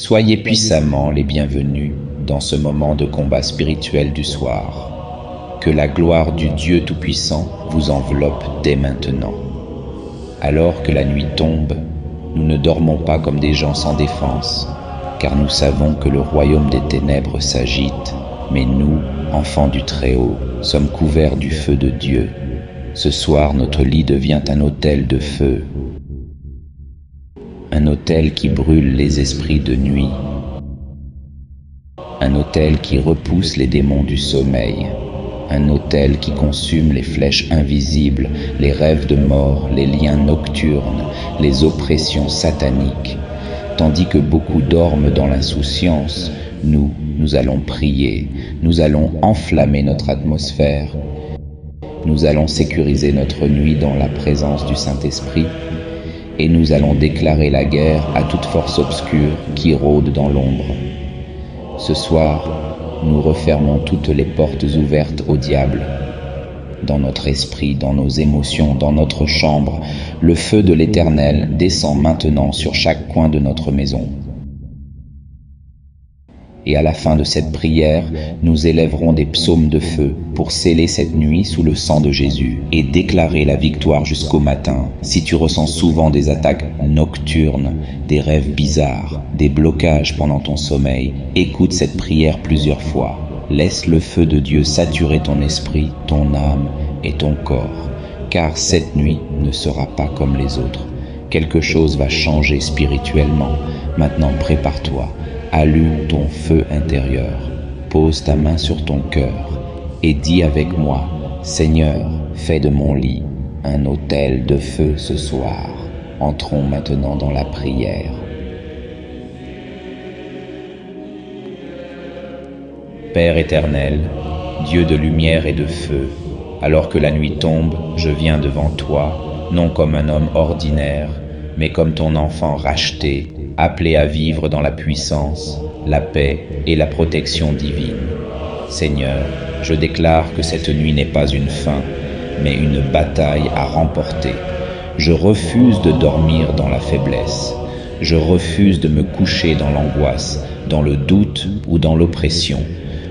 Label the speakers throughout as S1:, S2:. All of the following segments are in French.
S1: Soyez puissamment les bienvenus dans ce moment de combat spirituel du soir. Que la gloire du Dieu Tout-Puissant vous enveloppe dès maintenant. Alors que la nuit tombe, nous ne dormons pas comme des gens sans défense, car nous savons que le royaume des ténèbres s'agite, mais nous, enfants du Très-Haut, sommes couverts du feu de Dieu. Ce soir, notre lit devient un autel de feu, un autel qui brûle les esprits de nuit, un autel qui repousse les démons du sommeil, un autel qui consume les flèches invisibles, les rêves de mort, les liens nocturnes, les oppressions sataniques. Tandis que beaucoup dorment dans l'insouciance, nous allons prier, nous allons enflammer notre atmosphère, nous allons sécuriser notre nuit dans la présence du Saint-Esprit, et nous allons déclarer la guerre à toute force obscure qui rôde dans l'ombre. Ce soir, nous refermons toutes les portes ouvertes au diable. Dans notre esprit, dans nos émotions, dans notre chambre, le feu de l'Éternel descend maintenant sur chaque coin de notre maison. Et à la fin de cette prière, nous élèverons des psaumes de feu pour sceller cette nuit sous le sang de Jésus et déclarer la victoire jusqu'au matin. Si tu ressens souvent des attaques nocturnes, des rêves bizarres, des blocages pendant ton sommeil, écoute cette prière plusieurs fois. Laisse le feu de Dieu saturer ton esprit, ton âme et ton corps, car cette nuit ne sera pas comme les autres. Quelque chose va changer spirituellement. Maintenant, prépare-toi. Allume ton feu intérieur, pose ta main sur ton cœur et dis avec moi, Seigneur, fais de mon lit un autel de feu ce soir. Entrons maintenant dans la prière. Père éternel, Dieu de lumière et de feu, alors que la nuit tombe, je viens devant toi, non comme un homme ordinaire, mais comme ton enfant racheté, appelé à vivre dans la puissance, la paix et la protection divine. Seigneur, je déclare que cette nuit n'est pas une fin, mais une bataille à remporter. Je refuse de dormir dans la faiblesse. Je refuse de me coucher dans l'angoisse, dans le doute ou dans l'oppression.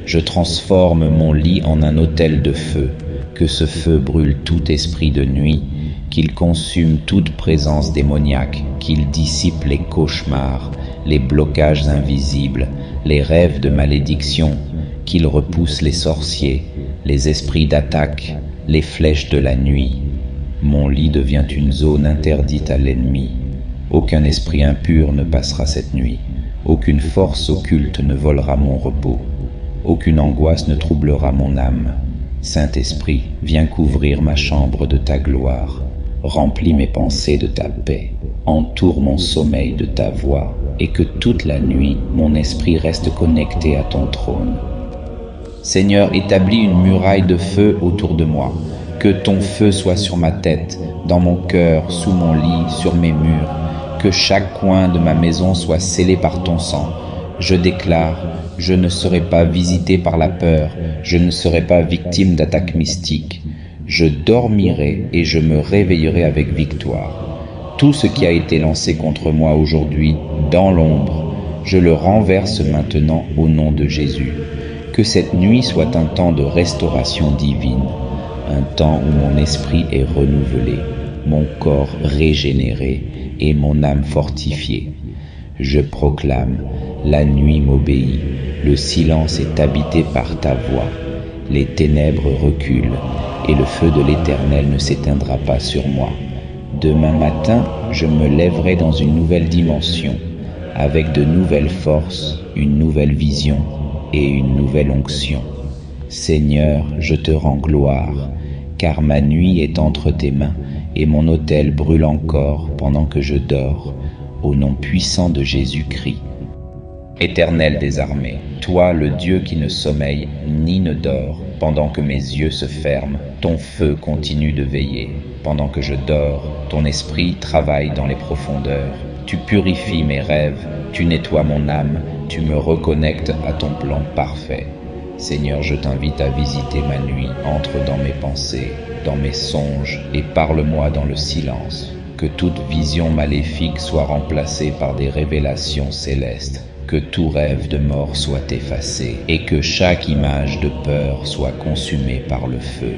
S1: Je transforme mon lit en un autel de feu, que ce feu brûle tout esprit de nuit, qu'il consume toute présence démoniaque, qu'il dissipe les cauchemars, les blocages invisibles, les rêves de malédiction, qu'il repousse les sorciers, les esprits d'attaque, les flèches de la nuit. Mon lit devient une zone interdite à l'ennemi. Aucun esprit impur ne passera cette nuit. Aucune force occulte ne volera mon repos. Aucune angoisse ne troublera mon âme. Saint-Esprit, viens couvrir ma chambre de ta gloire. Remplis mes pensées de ta paix, entoure mon sommeil de ta voix, et que toute la nuit, mon esprit reste connecté à ton trône. Seigneur, établis une muraille de feu autour de moi, que ton feu soit sur ma tête, dans mon cœur, sous mon lit, sur mes murs, que chaque coin de ma maison soit scellé par ton sang. Je déclare, je ne serai pas visité par la peur, je ne serai pas victime d'attaques mystiques. Je dormirai et je me réveillerai avec victoire. Tout ce qui a été lancé contre moi aujourd'hui, dans l'ombre, je le renverse maintenant au nom de Jésus. Que cette nuit soit un temps de restauration divine, un temps où mon esprit est renouvelé, mon corps régénéré et mon âme fortifiée. Je proclame, la nuit m'obéit, le silence est habité par ta voix, les ténèbres reculent, et le feu de l'Éternel ne s'éteindra pas sur moi. Demain matin, je me lèverai dans une nouvelle dimension, avec de nouvelles forces, une nouvelle vision et une nouvelle onction. Seigneur, je te rends gloire, car ma nuit est entre tes mains, et mon autel brûle encore pendant que je dors, au nom puissant de Jésus-Christ. Éternel des armées, toi le Dieu qui ne sommeille ni ne dort, pendant que mes yeux se ferment, ton feu continue de veiller. Pendant que je dors, ton esprit travaille dans les profondeurs. Tu purifies mes rêves, tu nettoies mon âme, tu me reconnectes à ton plan parfait. Seigneur, je t'invite à visiter ma nuit, entre dans mes pensées, dans mes songes et parle-moi dans le silence. que toute vision maléfique soit remplacée par des révélations célestes, que tout rêve de mort soit effacé, et que chaque image de peur soit consumée par le feu.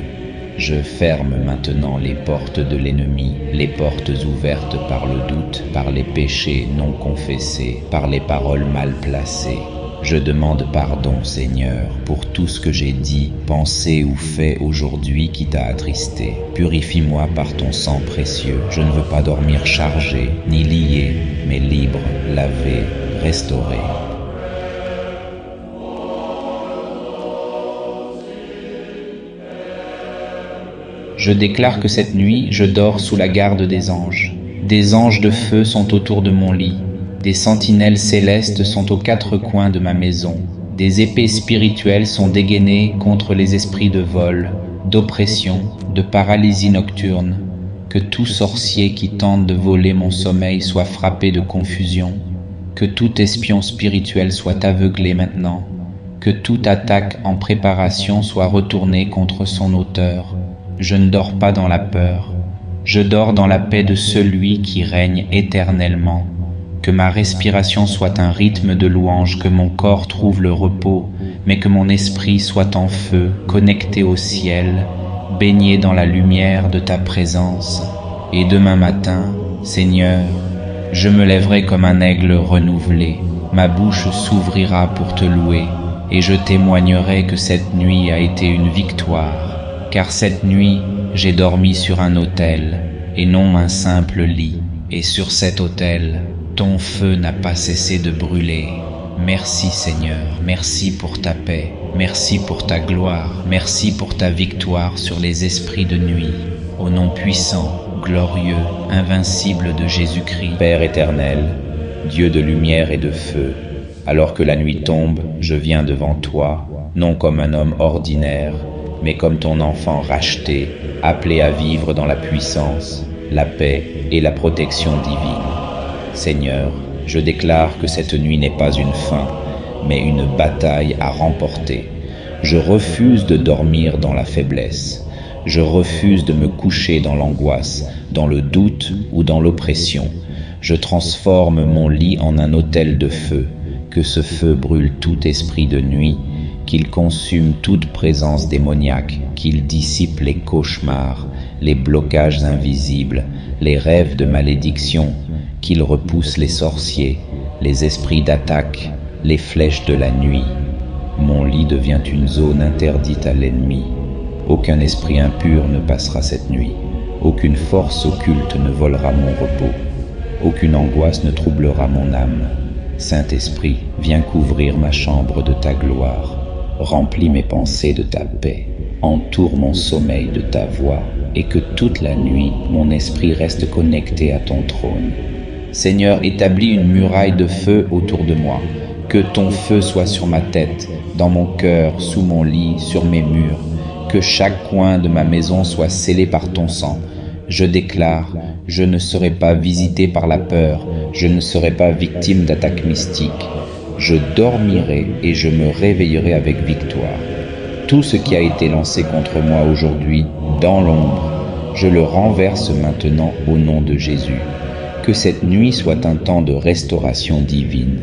S1: Je ferme maintenant les portes de l'ennemi, les portes ouvertes par le doute, par les péchés non confessés, par les paroles mal placées. Je demande pardon, Seigneur, pour tout ce que j'ai dit, pensé ou fait aujourd'hui qui t'a attristé. Purifie-moi par ton sang précieux. Je ne veux pas dormir chargé, ni lié, mais libre, lavé, restauré. Je déclare que cette nuit, je dors sous la garde des anges. Des anges de feu sont autour de mon lit. Des sentinelles célestes sont aux quatre coins de ma maison. Des épées spirituelles sont dégainées contre les esprits de vol, d'oppression, de paralysie nocturne. Que tout sorcier qui tente de voler mon sommeil soit frappé de confusion. Que tout espion spirituel soit aveuglé maintenant. Que toute attaque en préparation soit retournée contre son auteur. Je ne dors pas dans la peur. Je dors dans la paix de celui qui règne éternellement. Que ma respiration soit un rythme de louange, que mon corps trouve le repos, mais que mon esprit soit en feu, connecté au ciel, baigné dans la lumière de ta présence. Et demain matin, Seigneur, je me lèverai comme un aigle renouvelé, ma bouche s'ouvrira pour te louer, et je témoignerai que cette nuit a été une victoire, car cette nuit j'ai dormi sur un autel, et non un simple lit, et sur cet autel, ton feu n'a pas cessé de brûler. Merci Seigneur, merci pour ta paix, merci pour ta gloire, merci pour ta victoire sur les esprits de nuit. Au nom puissant, glorieux, invincible de Jésus-Christ. Père éternel, Dieu de lumière et de feu, alors que la nuit tombe, je viens devant toi, non comme un homme ordinaire, mais comme ton enfant racheté, appelé à vivre dans la puissance, la paix et la protection divine. Seigneur, je déclare que cette nuit n'est pas une fin, mais une bataille à remporter. Je refuse de dormir dans la faiblesse. Je refuse de me coucher dans l'angoisse, dans le doute ou dans l'oppression. Je transforme mon lit en un autel de feu, que ce feu brûle tout esprit de nuit, qu'il consume toute présence démoniaque, qu'il dissipe les cauchemars, les blocages invisibles, les rêves de malédiction, qu'il repousse les sorciers, les esprits d'attaque, les flèches de la nuit. Mon lit devient une zone interdite à l'ennemi. Aucun esprit impur ne passera cette nuit. Aucune force occulte ne volera mon repos. Aucune angoisse ne troublera mon âme. Saint-Esprit, viens couvrir ma chambre de ta gloire. Remplis mes pensées de ta paix. Entoure mon sommeil de ta voix, et que toute la nuit, mon esprit reste connecté à ton trône. Seigneur, établis une muraille de feu autour de moi. Que ton feu soit sur ma tête, dans mon cœur, sous mon lit, sur mes murs. Que chaque coin de ma maison soit scellé par ton sang. Je déclare, je ne serai pas visité par la peur, je ne serai pas victime d'attaques mystiques. Je dormirai et je me réveillerai avec victoire. Tout ce qui a été lancé contre moi aujourd'hui, dans l'ombre, je le renverse maintenant au nom de Jésus. Que cette nuit soit un temps de restauration divine,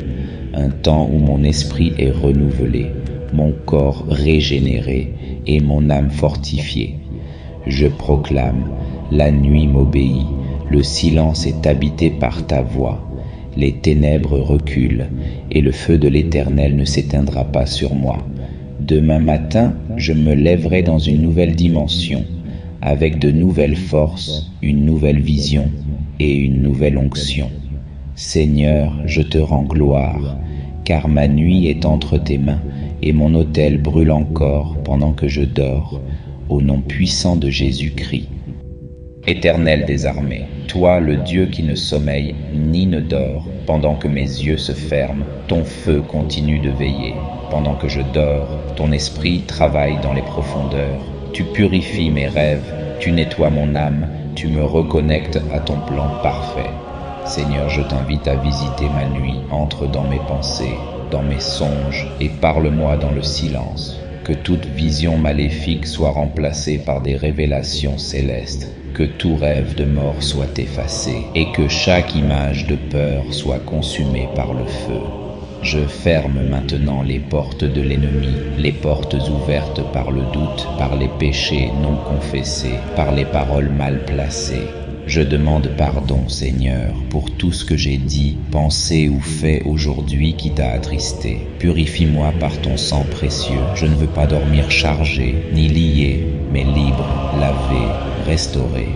S1: un temps où mon esprit est renouvelé, mon corps régénéré et mon âme fortifiée. Je proclame, la nuit m'obéit, le silence est habité par ta voix, les ténèbres reculent et le feu de l'Éternel ne s'éteindra pas sur moi. Demain matin, je me lèverai dans une nouvelle dimension, avec de nouvelles forces, une nouvelle vision et une nouvelle onction. Seigneur, je te rends gloire, car ma nuit est entre tes mains et mon autel brûle encore pendant que je dors, au nom puissant de Jésus-Christ. Éternel des armées, toi le Dieu qui ne sommeille ni ne dort, pendant que mes yeux se ferment, ton feu continue de veiller. Pendant que je dors, ton esprit travaille dans les profondeurs. Tu purifies mes rêves, tu nettoies mon âme, tu me reconnectes à ton plan parfait. Seigneur, je t'invite à visiter ma nuit, entre dans mes pensées, dans mes songes et parle-moi dans le silence. que toute vision maléfique soit remplacée par des révélations célestes, que tout rêve de mort soit effacé, et que chaque image de peur soit consumée par le feu. Je ferme maintenant les portes de l'ennemi, les portes ouvertes par le doute, par les péchés non confessés, par les paroles mal placées. Je demande pardon, Seigneur, pour tout ce que j'ai dit, pensé ou fait aujourd'hui qui t'a attristé. Purifie-moi par ton sang précieux. Je ne veux pas dormir chargé, ni lié, mais libre, lavé, restauré.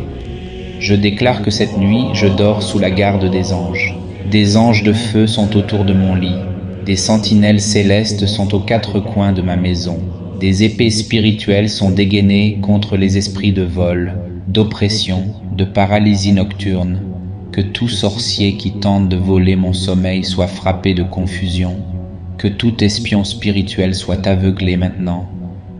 S1: Je déclare que cette nuit, je dors sous la garde des anges. Des anges de feu sont autour de mon lit. Des sentinelles célestes sont aux quatre coins de ma maison. Des épées spirituelles sont dégainées contre les esprits de vol, d'oppression, de paralysie nocturne. Que tout sorcier qui tente de voler mon sommeil soit frappé de confusion. Que tout espion spirituel soit aveuglé maintenant.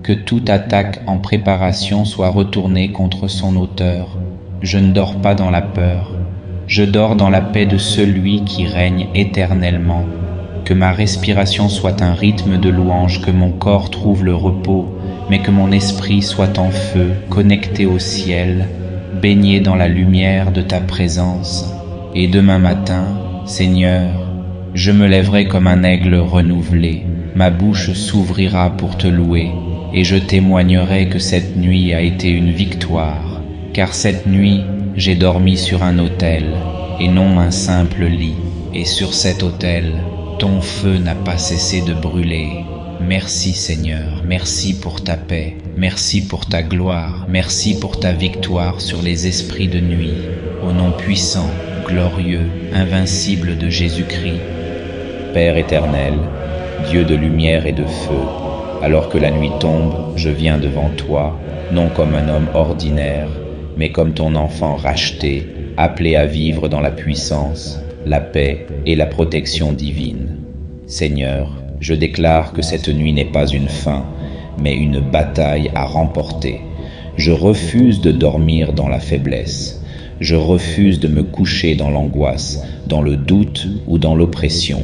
S1: Que toute attaque en préparation soit retournée contre son auteur. Je ne dors pas dans la peur. Je dors dans la paix de celui qui règne éternellement. Que ma respiration soit un rythme de louange, que mon corps trouve le repos, mais que mon esprit soit en feu, connecté au ciel, baigné dans la lumière de ta présence. Et demain matin, Seigneur, je me lèverai comme un aigle renouvelé, ma bouche s'ouvrira pour te louer, et je témoignerai que cette nuit a été une victoire, car cette nuit, j'ai dormi sur un autel, et non un simple lit, et sur cet autel, ton feu n'a pas cessé de brûler. Merci Seigneur, merci pour ta paix, merci pour ta gloire, merci pour ta victoire sur les esprits de nuit. Au nom puissant, glorieux, invincible de Jésus-Christ.
S2: Père éternel, Dieu de lumière et de feu, alors que la nuit tombe, je viens devant toi, non comme un homme ordinaire, mais comme ton enfant racheté, appelé à vivre dans la puissance, la paix et la protection divine. Seigneur, je déclare que cette nuit n'est pas une fin, mais une bataille à remporter. Je refuse de dormir dans la faiblesse. Je refuse de me coucher dans l'angoisse, dans le doute ou dans l'oppression.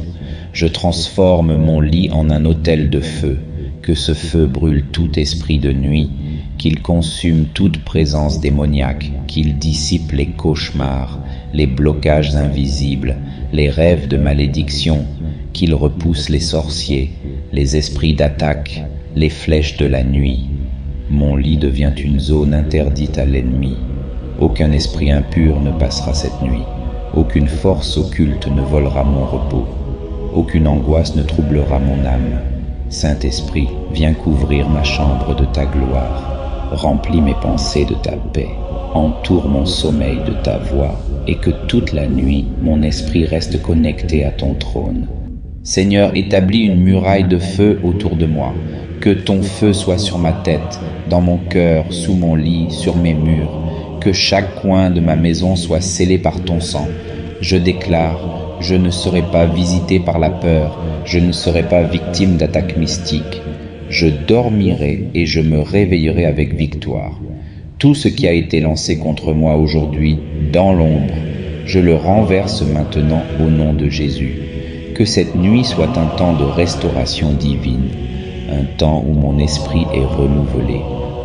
S2: Je transforme mon lit en un autel de feu, que ce feu brûle tout esprit de nuit, qu'il consume toute présence démoniaque, qu'il dissipe les cauchemars, les blocages invisibles, les rêves de malédiction, qu'il repousse les sorciers, les esprits d'attaque, les flèches de la nuit. Mon lit devient une zone interdite à l'ennemi. Aucun esprit impur ne passera cette nuit. Aucune force occulte ne volera mon repos. Aucune angoisse ne troublera mon âme. Saint-Esprit, viens couvrir ma chambre de ta gloire. Remplis mes pensées de ta paix. Entoure mon sommeil de ta voix, et que toute la nuit, mon esprit reste connecté à ton trône. Seigneur, établis une muraille de feu autour de moi. Que ton feu soit sur ma tête, dans mon cœur, sous mon lit, sur mes murs. Que chaque coin de ma maison soit scellé par ton sang. Je déclare, je ne serai pas visité par la peur, je ne serai pas victime d'attaques mystiques. Je dormirai et je me réveillerai avec victoire. Tout ce qui a été lancé contre moi aujourd'hui, dans l'ombre, je le renverse maintenant au nom de Jésus. Que cette nuit soit un temps de restauration divine, un temps où mon esprit est renouvelé,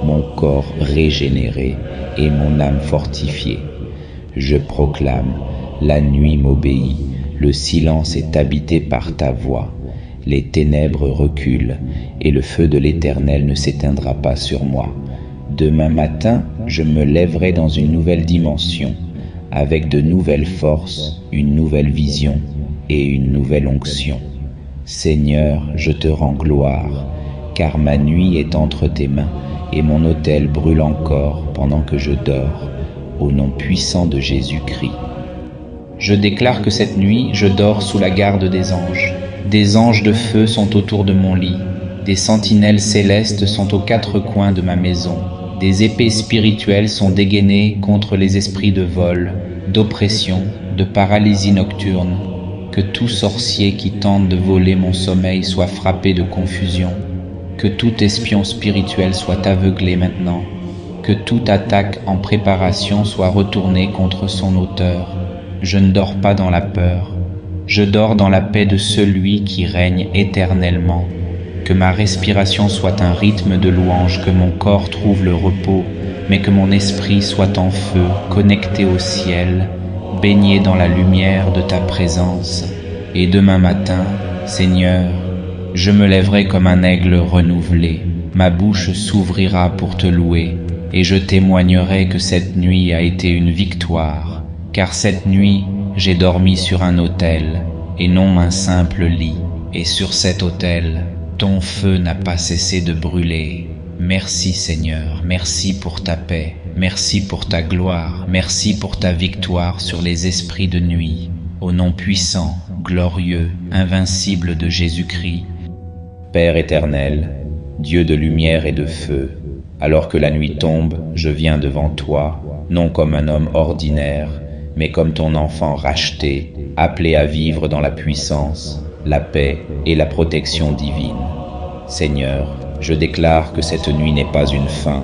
S2: mon corps régénéré et mon âme fortifiée. Je proclame, la nuit m'obéit, le silence est habité par ta voix, les ténèbres reculent et le feu de l'Éternel ne s'éteindra pas sur moi. Demain matin, je me lèverai dans une nouvelle dimension, avec de nouvelles forces, une nouvelle vision et une nouvelle onction. Seigneur, je te rends gloire, car ma nuit est entre tes mains et mon autel brûle encore pendant que je dors, au nom puissant de Jésus-Christ.
S1: Je déclare que cette nuit, je dors sous la garde des anges. Des anges de feu sont autour de mon lit. Des sentinelles célestes sont aux quatre coins de ma maison. Des épées spirituelles sont dégainées contre les esprits de vol, d'oppression, de paralysie nocturne. Que tout sorcier qui tente de voler mon sommeil soit frappé de confusion. Que tout espion spirituel soit aveuglé maintenant. Que toute attaque en préparation soit retournée contre son auteur. Je ne dors pas dans la peur. Je dors dans la paix de celui qui règne éternellement. que ma respiration soit un rythme de louange, que mon corps trouve le repos, mais que mon esprit soit en feu, connecté au ciel, baigné dans la lumière de ta présence. Et demain matin, Seigneur, je me lèverai comme un aigle renouvelé, ma bouche s'ouvrira pour te louer, et je témoignerai que cette nuit a été une victoire, car cette nuit, j'ai dormi sur un autel, et non un simple lit, et sur cet autel, ton feu n'a pas cessé de brûler. Merci Seigneur, merci pour ta paix, merci pour ta gloire, merci pour ta victoire sur les esprits de nuit. Au nom puissant, glorieux, invincible de Jésus-Christ.
S2: Père éternel, Dieu de lumière et de feu, alors que la nuit tombe, je viens devant toi, non comme un homme ordinaire, mais comme ton enfant racheté, appelé à vivre dans la puissance, la paix et la protection divine. Seigneur, je déclare que cette nuit n'est pas une fin,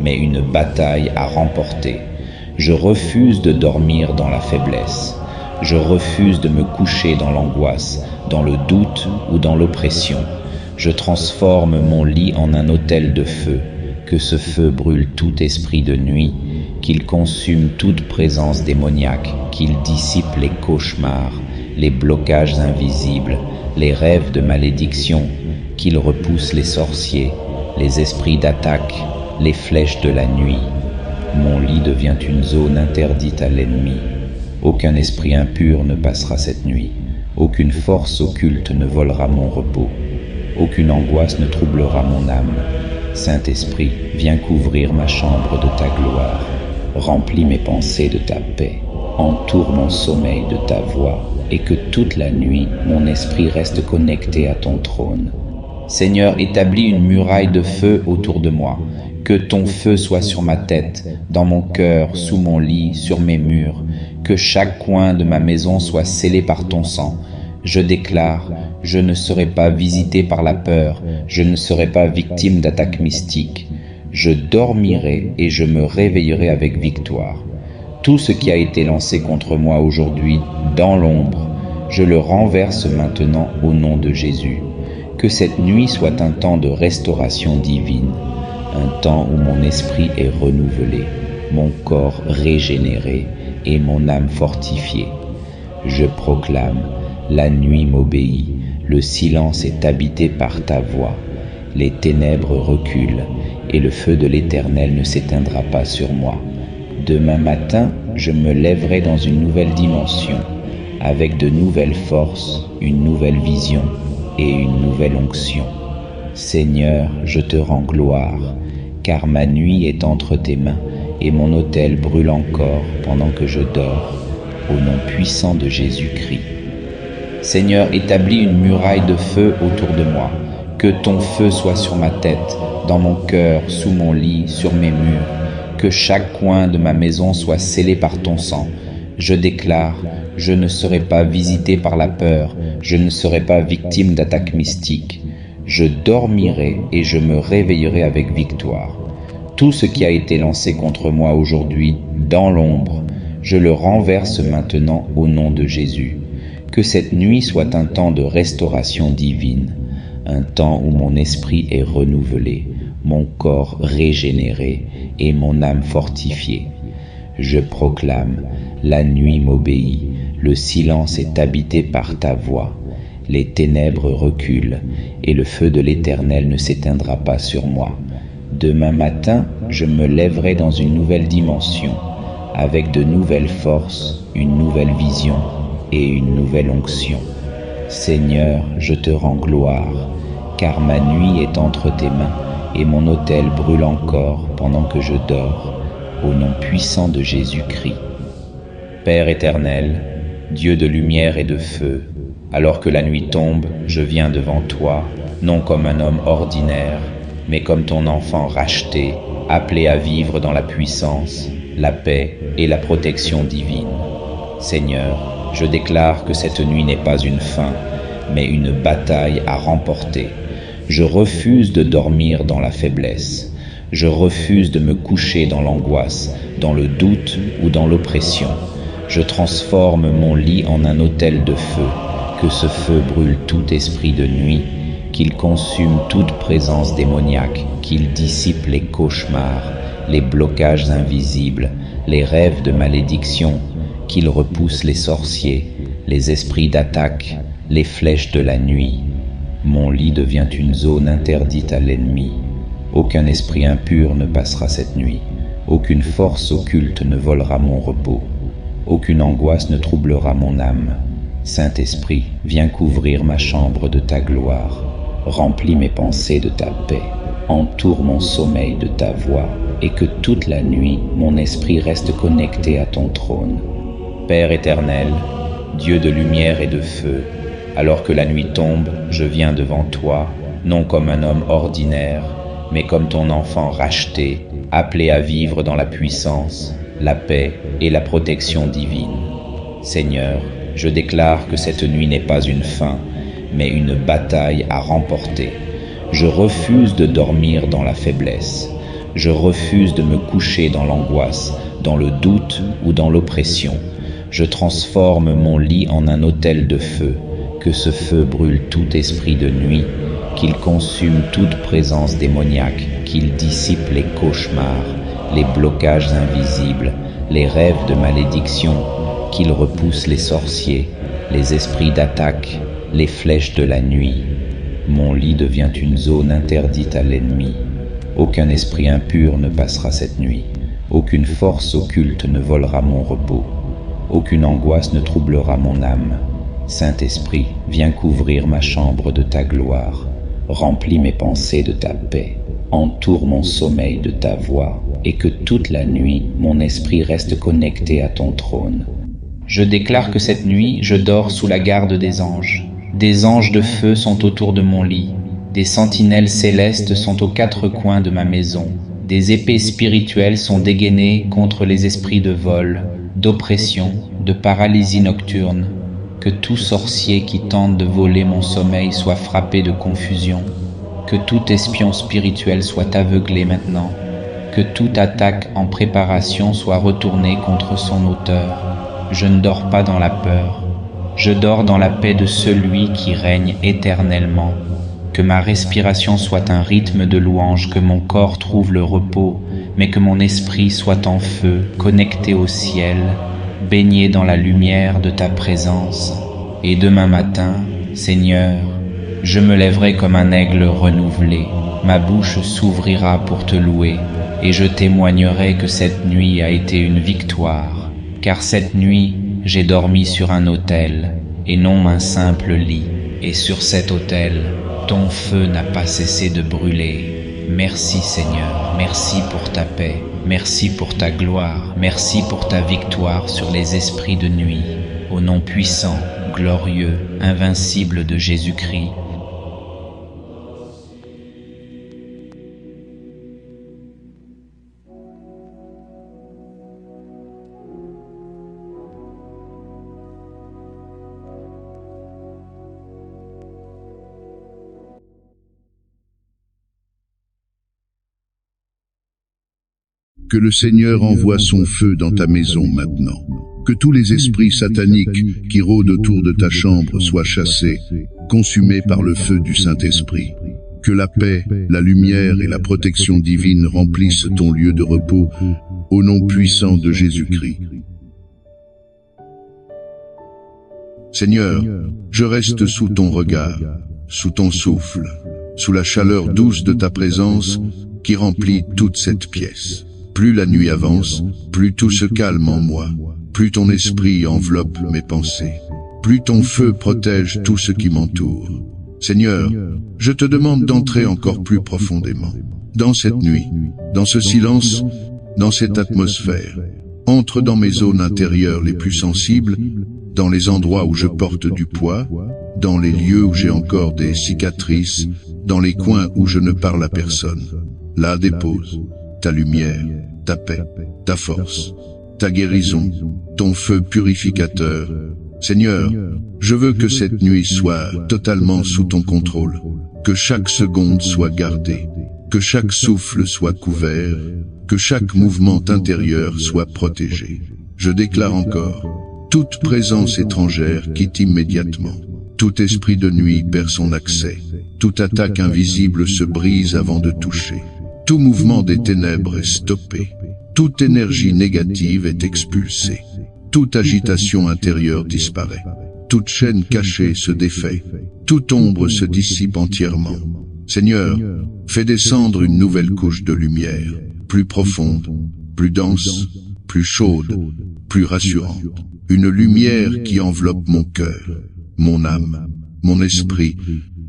S2: mais une bataille à remporter. Je refuse de dormir dans la faiblesse. Je refuse de me coucher dans l'angoisse, dans le doute ou dans l'oppression. Je transforme mon lit en un autel de feu, que ce feu brûle tout esprit de nuit, qu'il consume toute présence démoniaque, qu'il dissipe les cauchemars, les blocages invisibles, les rêves de malédiction, qu'il repousse les sorciers, les esprits d'attaque, les flèches de la nuit. Mon lit devient une zone interdite à l'ennemi. Aucun esprit impur ne passera cette nuit. Aucune force occulte ne volera mon repos. Aucune angoisse ne troublera mon âme. Saint-Esprit, viens couvrir ma chambre de ta gloire. Remplis mes pensées de ta paix. Entoure mon sommeil de ta voix, et que toute la nuit, mon esprit reste connecté à ton trône. Seigneur, établis une muraille de feu autour de moi. Que ton feu soit sur ma tête, dans mon cœur, sous mon lit, sur mes murs. Que chaque coin de ma maison soit scellé par ton sang. Je déclare, je ne serai pas visité par la peur, je ne serai pas victime d'attaques mystiques. Je dormirai et je me réveillerai avec victoire. Tout ce qui a été lancé contre moi aujourd'hui, dans l'ombre, je le renverse maintenant au nom de Jésus. Que cette nuit soit un temps de restauration divine, un temps où mon esprit est renouvelé, mon corps régénéré et mon âme fortifiée. Je proclame, la nuit m'obéit, le silence est habité par ta voix, les ténèbres reculent et le feu de l'Éternel ne s'éteindra pas sur moi. Demain matin, je me lèverai dans une nouvelle dimension, avec de nouvelles forces, une nouvelle vision et une nouvelle onction. Seigneur, je te rends gloire, car ma nuit est entre tes mains et mon autel brûle encore pendant que je dors, au nom puissant de Jésus-Christ. Seigneur, établis une muraille de feu autour de moi, que ton feu soit sur ma tête, dans mon cœur, sous mon lit, sur mes murs, que chaque coin de ma maison soit scellé par ton sang. Je déclare, je ne serai pas visité par la peur, je ne serai pas victime d'attaques mystiques. Je dormirai et je me réveillerai avec victoire. Tout ce qui a été lancé contre moi aujourd'hui, dans l'ombre, je le renverse maintenant au nom de Jésus. Que cette nuit soit un temps de restauration divine, un temps où mon esprit est renouvelé, mon corps régénéré et mon âme fortifiée. Je proclame, la nuit m'obéit, le silence est habité par ta voix, les ténèbres reculent et le feu de l'Éternel ne s'éteindra pas sur moi. Demain matin, je me lèverai dans une nouvelle dimension, avec de nouvelles forces, une nouvelle vision et une nouvelle onction. Seigneur, je te rends gloire, car ma nuit est entre tes mains et mon autel brûle encore pendant que je dors, au nom puissant de Jésus-Christ. Père éternel, Dieu de lumière et de feu, alors que la nuit tombe, je viens devant toi, non comme un homme ordinaire, mais comme ton enfant racheté, appelé à vivre dans la puissance, la paix et la protection divine. Seigneur, je déclare que cette nuit n'est pas une fin, mais une bataille à remporter. Je refuse de dormir dans la faiblesse. Je refuse de me coucher dans l'angoisse, dans le doute ou dans l'oppression. Je transforme mon lit en un autel de feu, que ce feu brûle tout esprit de nuit,
S1: qu'il consume toute présence démoniaque, qu'il dissipe les cauchemars, les blocages invisibles, les rêves de malédiction, qu'il repousse les sorciers, les esprits d'attaque, les flèches de la nuit. Mon lit devient une zone interdite à l'ennemi. Aucun esprit impur ne passera cette nuit. Aucune force occulte ne volera mon repos. Aucune angoisse ne troublera mon âme. Saint-Esprit, viens couvrir ma chambre de ta gloire. Remplis mes pensées de ta paix. Entoure mon sommeil de ta voix, et que toute la nuit, mon esprit reste connecté à ton trône. Père éternel, Dieu de lumière et de feu, alors que la nuit tombe, je viens devant toi, non comme un homme ordinaire, mais comme ton enfant racheté, appelé à vivre dans la puissance, la paix et la protection divine. Seigneur, je déclare que cette nuit n'est pas une fin, mais une bataille à remporter. Je refuse de dormir dans la faiblesse. Je refuse de me coucher dans l'angoisse, dans le doute ou dans l'oppression. Je transforme mon lit en un autel de feu. Que ce feu brûle tout esprit de nuit, qu'il consume toute présence démoniaque, qu'il dissipe les cauchemars, les blocages invisibles, les rêves de malédiction, qu'il repousse les sorciers, les esprits d'attaque, les flèches de la nuit. Mon lit devient une zone interdite à l'ennemi. Aucun esprit impur ne passera cette nuit. Aucune force occulte ne volera mon repos. Aucune angoisse ne troublera mon âme. Saint-Esprit, viens couvrir ma chambre de ta gloire. Remplis mes pensées de ta paix. Entoure mon sommeil de ta voix, et que toute la nuit, mon esprit reste connecté à ton trône. Je déclare que cette nuit, je dors sous la garde des anges. Des anges de feu sont autour de mon lit. Des sentinelles célestes sont aux quatre coins de ma maison. Des épées spirituelles sont dégainées contre les esprits de vol, d'oppression, de paralysie nocturne. Que tout sorcier qui tente de voler mon sommeil soit frappé de confusion. Que tout espion spirituel soit aveuglé maintenant. Que toute attaque en préparation soit retournée contre son auteur. Je ne dors pas dans la peur. Je dors dans la paix de celui qui règne éternellement. Que ma respiration soit un rythme de louange, que mon corps trouve le repos, mais que mon esprit soit en feu, connecté au ciel, baigné dans la lumière de ta présence. Et demain matin, Seigneur, je me lèverai comme un aigle renouvelé, ma bouche s'ouvrira pour te louer, et je témoignerai que cette nuit a été une victoire, car cette nuit, j'ai dormi sur un autel, et non un simple lit, et sur cet autel, ton feu n'a pas cessé de brûler. Merci Seigneur, merci pour ta paix, merci pour ta gloire, merci pour ta victoire sur les esprits de nuit, au nom puissant, glorieux, invincible de Jésus-Christ.
S3: Que le Seigneur envoie son feu dans ta maison maintenant. Que tous les esprits sataniques qui rôdent autour de ta chambre soient chassés, consumés par le feu du Saint-Esprit. Que la paix, la lumière et la protection divine remplissent ton lieu de repos, au nom puissant de Jésus-Christ. Seigneur, je reste sous ton regard, sous ton souffle, sous la chaleur douce de ta présence qui remplit toute cette pièce. Plus la nuit avance, plus tout se calme en moi, plus ton esprit enveloppe mes pensées, plus ton feu protège tout ce qui m'entoure. Seigneur, je te demande d'entrer encore plus profondément, dans cette nuit, dans ce silence, dans cette atmosphère. Entre dans mes zones intérieures les plus sensibles, dans les endroits où je porte du poids, dans les lieux où j'ai encore des cicatrices, dans les coins où je ne parle à personne. Là dépose ta lumière, ta paix, ta force, ta guérison, ton feu purificateur. Seigneur, je veux que cette nuit soit totalement sous ton contrôle, que chaque seconde soit gardée, que chaque souffle soit couvert, que chaque mouvement intérieur soit protégé. Je déclare encore, toute présence étrangère quitte immédiatement. Tout esprit de nuit perd son accès. Toute attaque invisible se brise avant de toucher. Tout mouvement des ténèbres est stoppé. Toute énergie négative est expulsée. Toute agitation intérieure disparaît. Toute chaîne cachée se défait. Toute ombre se dissipe entièrement. Seigneur, fais descendre une nouvelle couche de lumière, plus profonde, plus dense, plus chaude, plus rassurante. Une lumière qui enveloppe mon cœur, mon âme, mon esprit,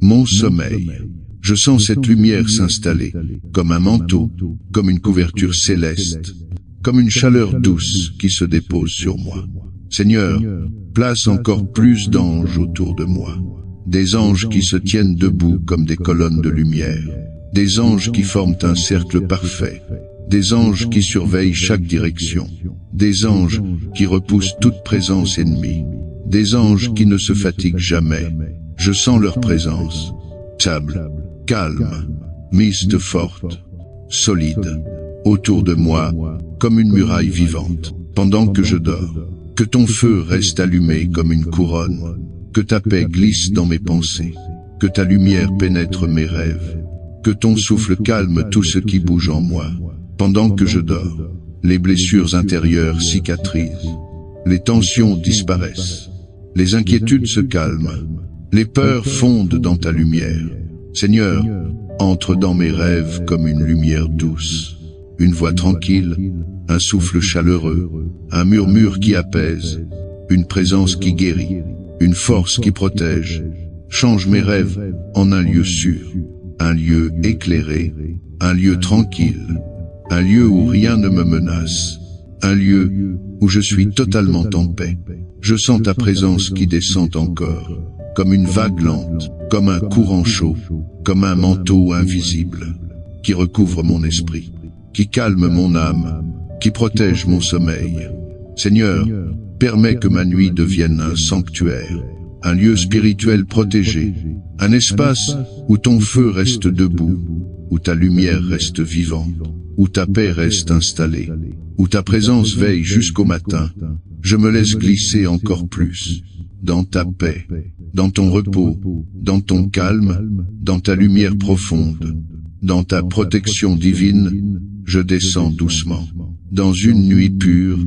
S3: mon sommeil. Je sens cette lumière s'installer, comme un manteau, comme une couverture céleste, comme une chaleur douce qui se dépose sur moi. Seigneur, place encore plus d'anges autour de moi. Des anges qui se tiennent debout comme des colonnes de lumière. Des anges qui forment un cercle parfait. Des anges qui surveillent chaque direction. Des anges qui repoussent toute présence ennemie. Des anges qui ne se fatiguent jamais. Je sens leur présence. Stable, calme, miste forte, solide, autour de moi, comme une muraille vivante, pendant que je dors. Que ton feu reste allumé comme une couronne, que ta paix glisse dans mes pensées, que ta lumière pénètre mes rêves, que ton souffle calme tout ce qui bouge en moi. Pendant que je dors, les blessures intérieures cicatrisent, les tensions disparaissent, les inquiétudes se calment, les peurs fondent dans ta lumière. Seigneur, entre dans mes rêves comme une lumière douce, une voix tranquille, un souffle chaleureux, un murmure qui apaise, une présence qui guérit, une force qui protège. Change mes rêves en un lieu sûr, un lieu éclairé, un lieu tranquille, un lieu où rien ne me menace, un lieu où je suis totalement en paix. Je sens ta présence qui descend encore, comme une vague lente, comme un courant chaud, comme un manteau invisible, qui recouvre mon esprit, qui calme mon âme, qui protège mon sommeil. Seigneur, permets que ma nuit devienne un sanctuaire, un lieu spirituel protégé, un espace où ton feu reste debout, où ta lumière reste vivante, où ta paix reste installée, où ta présence veille jusqu'au matin. Je me laisse glisser encore plus, dans ta paix, dans ton repos, dans ton calme, dans ta lumière profonde, dans ta protection divine. Je descends doucement, dans une nuit pure,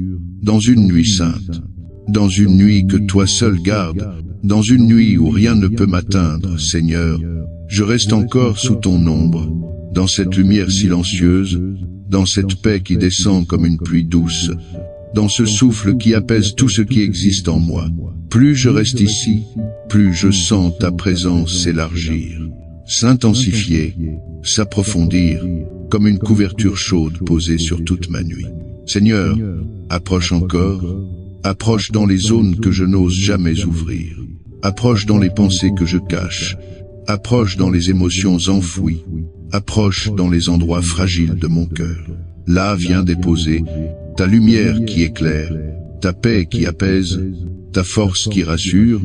S3: dans une nuit sainte, dans une nuit que toi seul gardes, dans une nuit où rien ne peut m'atteindre. Seigneur, je reste encore sous ton ombre, dans cette lumière silencieuse, dans cette paix qui descend comme une pluie douce, dans ce souffle qui apaise tout ce qui existe en moi. Plus je reste ici, plus je sens ta présence s'élargir, s'intensifier, s'approfondir, comme une couverture chaude posée sur toute ma nuit. Seigneur, approche encore, approche dans les zones que je n'ose jamais ouvrir, approche dans les pensées que je cache, approche dans les émotions enfouies, approche dans les endroits fragiles de mon cœur. Là viens déposer ta lumière qui éclaire, ta paix qui apaise, ta force qui rassure,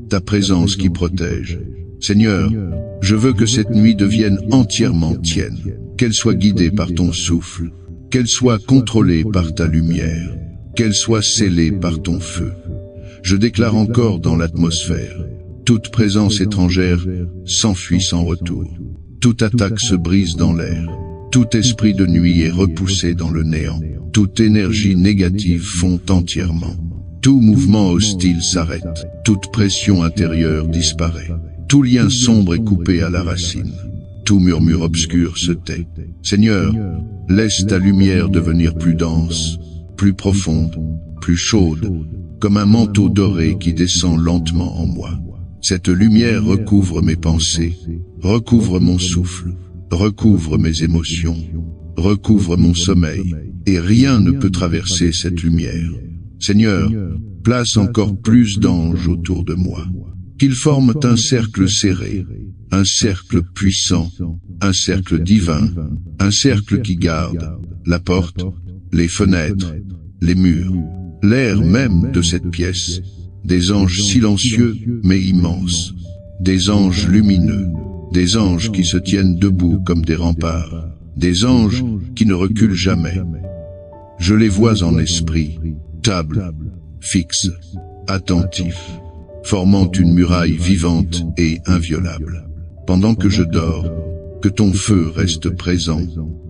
S3: ta présence qui protège. Seigneur, je veux que cette nuit devienne entièrement tienne, qu'elle soit guidée par ton souffle, qu'elle soit contrôlée par ta lumière, qu'elle soit scellée par ton feu. Je déclare encore dans l'atmosphère, toute présence étrangère s'enfuit sans retour. Toute attaque se brise dans l'air. Tout esprit de nuit est repoussé dans le néant. Toute énergie négative fond entièrement. Tout mouvement hostile s'arrête. Toute pression intérieure disparaît. Tout lien sombre est coupé à la racine. Tout murmure obscur se tait. Seigneur, laisse ta lumière devenir plus dense, plus profonde, plus chaude, comme un manteau doré qui descend lentement en moi. Cette lumière recouvre mes pensées, recouvre mon souffle, recouvre mes émotions, recouvre mon sommeil, et rien ne peut traverser cette lumière. Seigneur, place encore plus d'anges autour de moi, qu'ils forment un cercle serré, un cercle puissant, un cercle divin, un cercle qui garde la porte, les fenêtres, les murs, l'air même de cette pièce. Des anges silencieux mais immenses, des anges lumineux, des anges qui se tiennent debout comme des remparts, des anges qui ne reculent jamais. Je les vois en esprit, stables, fixes, attentifs, formant une muraille vivante et inviolable. pendant que je dors, que ton feu reste présent,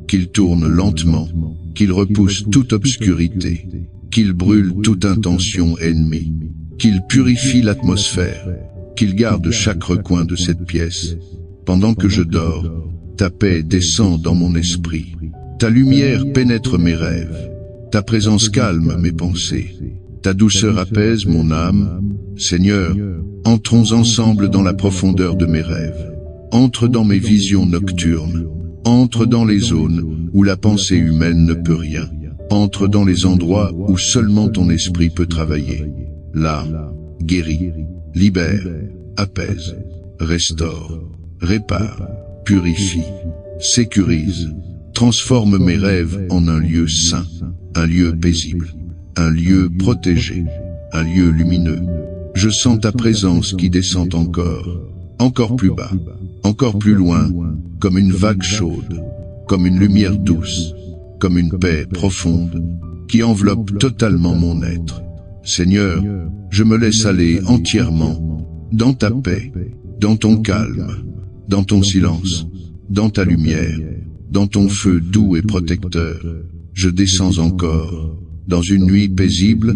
S3: qu'il tourne lentement, qu'il repousse toute obscurité, qu'il brûle toute intention ennemie, qu'il purifie l'atmosphère, qu'il garde chaque recoin de cette pièce. Pendant que je dors, ta paix descend dans mon esprit, ta lumière pénètre mes rêves, ta présence calme mes pensées, ta douceur apaise mon âme. Seigneur, entrons ensemble dans la profondeur de mes rêves, entre dans mes visions nocturnes, entre dans les zones où la pensée humaine ne peut rien, entre dans les endroits où seulement ton esprit peut travailler. Là, guéris, libère, apaise, restaure, répare, purifie, sécurise, transforme mes rêves en un lieu saint, un lieu paisible, un lieu protégé, un lieu lumineux. Je sens ta présence qui descend encore plus bas, encore plus loin, comme une vague chaude, comme une lumière douce, comme une paix profonde qui enveloppe totalement mon être. Seigneur, je me laisse aller entièrement dans ta paix, dans ton calme, dans ton silence, dans ta lumière, dans ton feu doux et protecteur. Je descends encore dans une nuit paisible,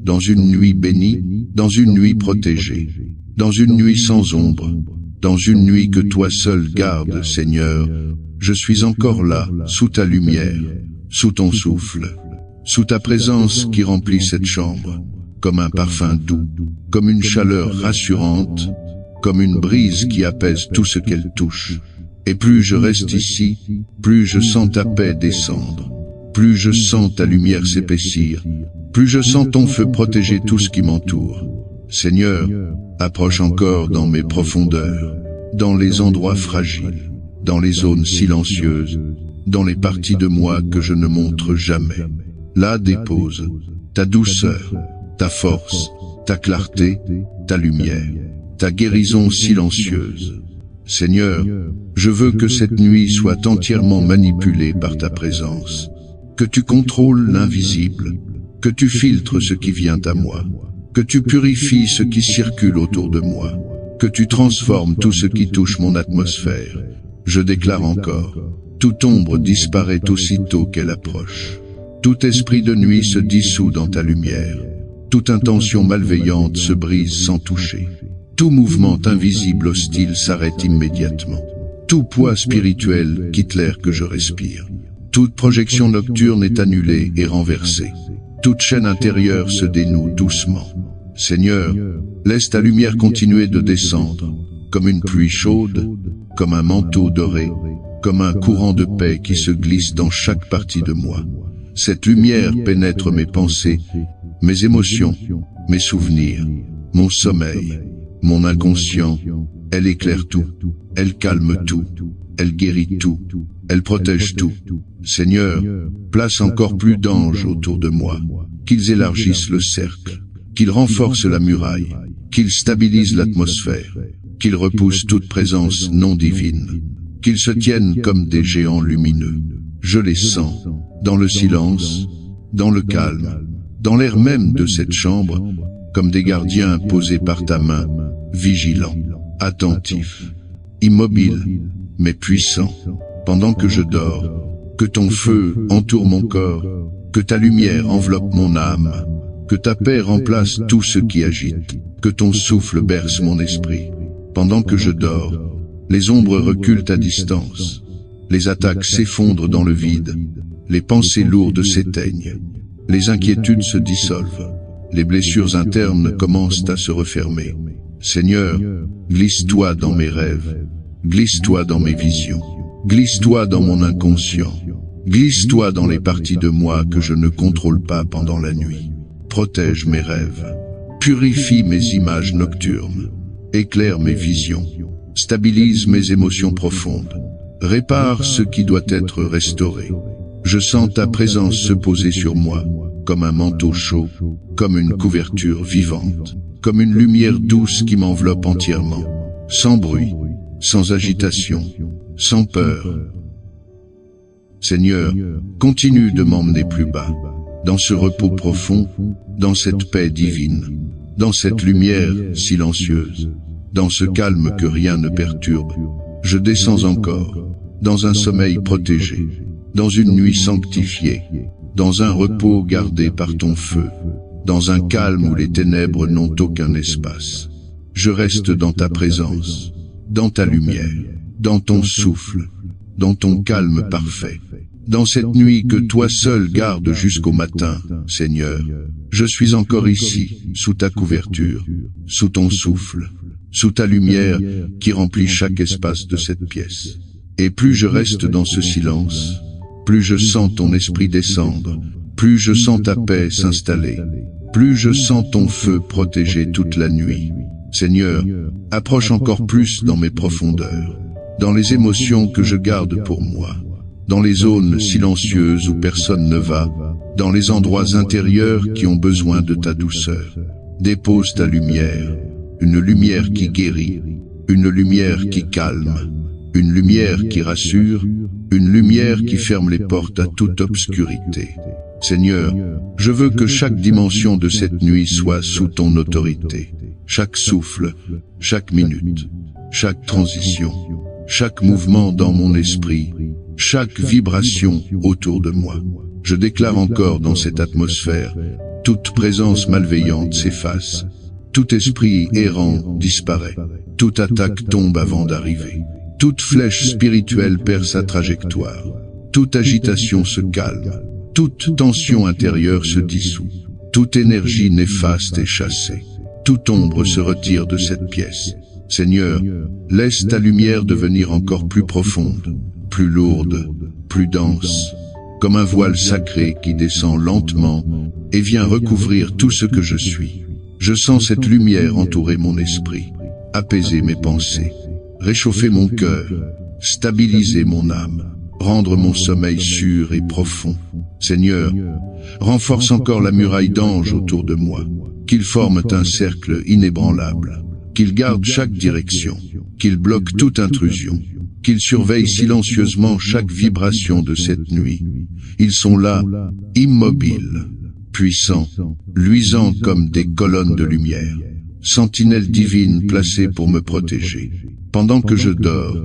S3: dans une nuit bénie, dans une nuit protégée, dans une nuit sans ombre, dans une nuit que toi seul gardes, Seigneur. Je suis encore là, sous ta lumière, sous ton souffle, sous ta présence qui remplit cette chambre, comme un parfum doux, comme une chaleur rassurante, comme une brise qui apaise tout ce qu'elle touche. Et plus je reste ici, plus je sens ta paix descendre, plus je sens ta lumière s'épaissir, plus je sens ton feu protéger tout ce qui m'entoure. Seigneur, approche encore dans mes profondeurs, dans les endroits fragiles, dans les zones silencieuses, dans les parties de moi que je ne montre jamais. Là dépose ta douceur, ta force, ta clarté, ta lumière, ta guérison silencieuse. Seigneur, je veux que cette nuit soit entièrement manipulée par ta présence, que tu contrôles l'invisible, que tu filtres ce qui vient à moi, que tu purifies ce qui circule autour de moi, que tu transformes tout ce qui touche mon atmosphère. Je déclare encore, toute ombre disparaît aussitôt qu'elle approche. Tout esprit de nuit se dissout dans ta lumière. Toute intention malveillante se brise sans toucher. Tout mouvement invisible hostile s'arrête immédiatement. Tout poids spirituel quitte l'air que je respire. Toute projection nocturne est annulée et renversée. Toute chaîne intérieure se dénoue doucement. Seigneur, laisse ta lumière continuer de descendre, comme une pluie chaude, comme un manteau doré, comme un courant de paix qui se glisse dans chaque partie de moi. Cette lumière pénètre mes pensées, mes émotions, mes souvenirs, mon sommeil, mon inconscient. Elle éclaire tout, elle calme tout, elle guérit tout, elle protège tout. Seigneur, place encore plus d'anges autour de moi, qu'ils élargissent le cercle, qu'ils renforcent la muraille, qu'ils stabilisent l'atmosphère, qu'ils repoussent toute présence non divine, qu'ils se tiennent comme des géants lumineux. Je les sens, dans le silence, dans le calme, dans l'air même de cette chambre, comme des gardiens posés par ta main, vigilants, attentifs, immobiles, mais puissants. Pendant que je dors, que ton feu entoure mon corps, que ta lumière enveloppe mon âme, que ta paix remplace tout ce qui agite, que ton souffle berce mon esprit. Pendant que je dors, les ombres reculent à distance, les attaques s'effondrent dans le vide, les pensées lourdes s'éteignent, les inquiétudes se dissolvent, les blessures internes commencent à se refermer. Seigneur, glisse-toi dans mes rêves, glisse-toi dans mes visions, glisse-toi dans mon inconscient, glisse-toi dans les parties de moi que je ne contrôle pas pendant la nuit. Protège mes rêves, purifie mes images nocturnes, éclaire mes visions, stabilise mes émotions profondes, répare ce qui doit être restauré. Je sens ta présence se poser sur moi, comme un manteau chaud, comme une couverture vivante, comme une lumière douce qui m'enveloppe entièrement, sans bruit, sans agitation, sans peur. Seigneur, continue de m'emmener plus bas, dans ce repos profond, dans cette paix divine, dans cette lumière silencieuse. Dans ce calme que rien ne perturbe, je descends encore, dans un sommeil protégé, dans une nuit sanctifiée, dans un repos gardé par ton feu, dans un calme où les ténèbres n'ont aucun espace. Je reste dans ta présence, dans ta lumière, dans ton souffle, dans ton calme parfait. Dans cette nuit que toi seul gardes jusqu'au matin, Seigneur, je suis encore ici, sous ta couverture, sous ton souffle, sous ta lumière qui remplit chaque espace de cette pièce. Et plus je reste dans ce silence, plus je sens ton esprit descendre, plus je sens ta paix s'installer, plus je sens ton feu protéger toute la nuit. Seigneur, approche encore plus dans mes profondeurs, dans les émotions que je garde pour moi, dans les zones silencieuses où personne ne va, dans les endroits intérieurs qui ont besoin de ta douceur. Dépose ta lumière, une lumière qui guérit, une lumière qui calme, une lumière qui rassure, une lumière qui ferme les portes à toute obscurité. Seigneur, je veux que chaque dimension de cette nuit soit sous ton autorité. Chaque souffle, chaque minute, chaque transition, chaque mouvement dans mon esprit, chaque vibration autour de moi. Je déclare encore dans cette atmosphère, toute présence malveillante s'efface, tout esprit errant disparaît, toute attaque tombe avant d'arriver, toute flèche spirituelle perd sa trajectoire, toute agitation se calme, toute tension intérieure se dissout, toute énergie néfaste est chassée, toute ombre se retire de cette pièce. Seigneur, laisse ta lumière devenir encore plus profonde, plus lourde, plus dense, comme un voile sacré qui descend lentement et vient recouvrir tout ce que je suis. Je sens cette lumière entourer mon esprit, apaiser mes pensées, réchauffer mon cœur, stabiliser mon âme, rendre mon sommeil sûr et profond. Seigneur, renforce encore la muraille d'anges autour de moi, qu'ils forment un cercle inébranlable, qu'ils gardent chaque direction, qu'ils bloquent toute intrusion, qu'ils surveillent silencieusement chaque vibration de cette nuit. Ils sont là, immobiles, puissants, luisants comme des colonnes de lumière, sentinelles divines placées pour me protéger. Pendant que je dors,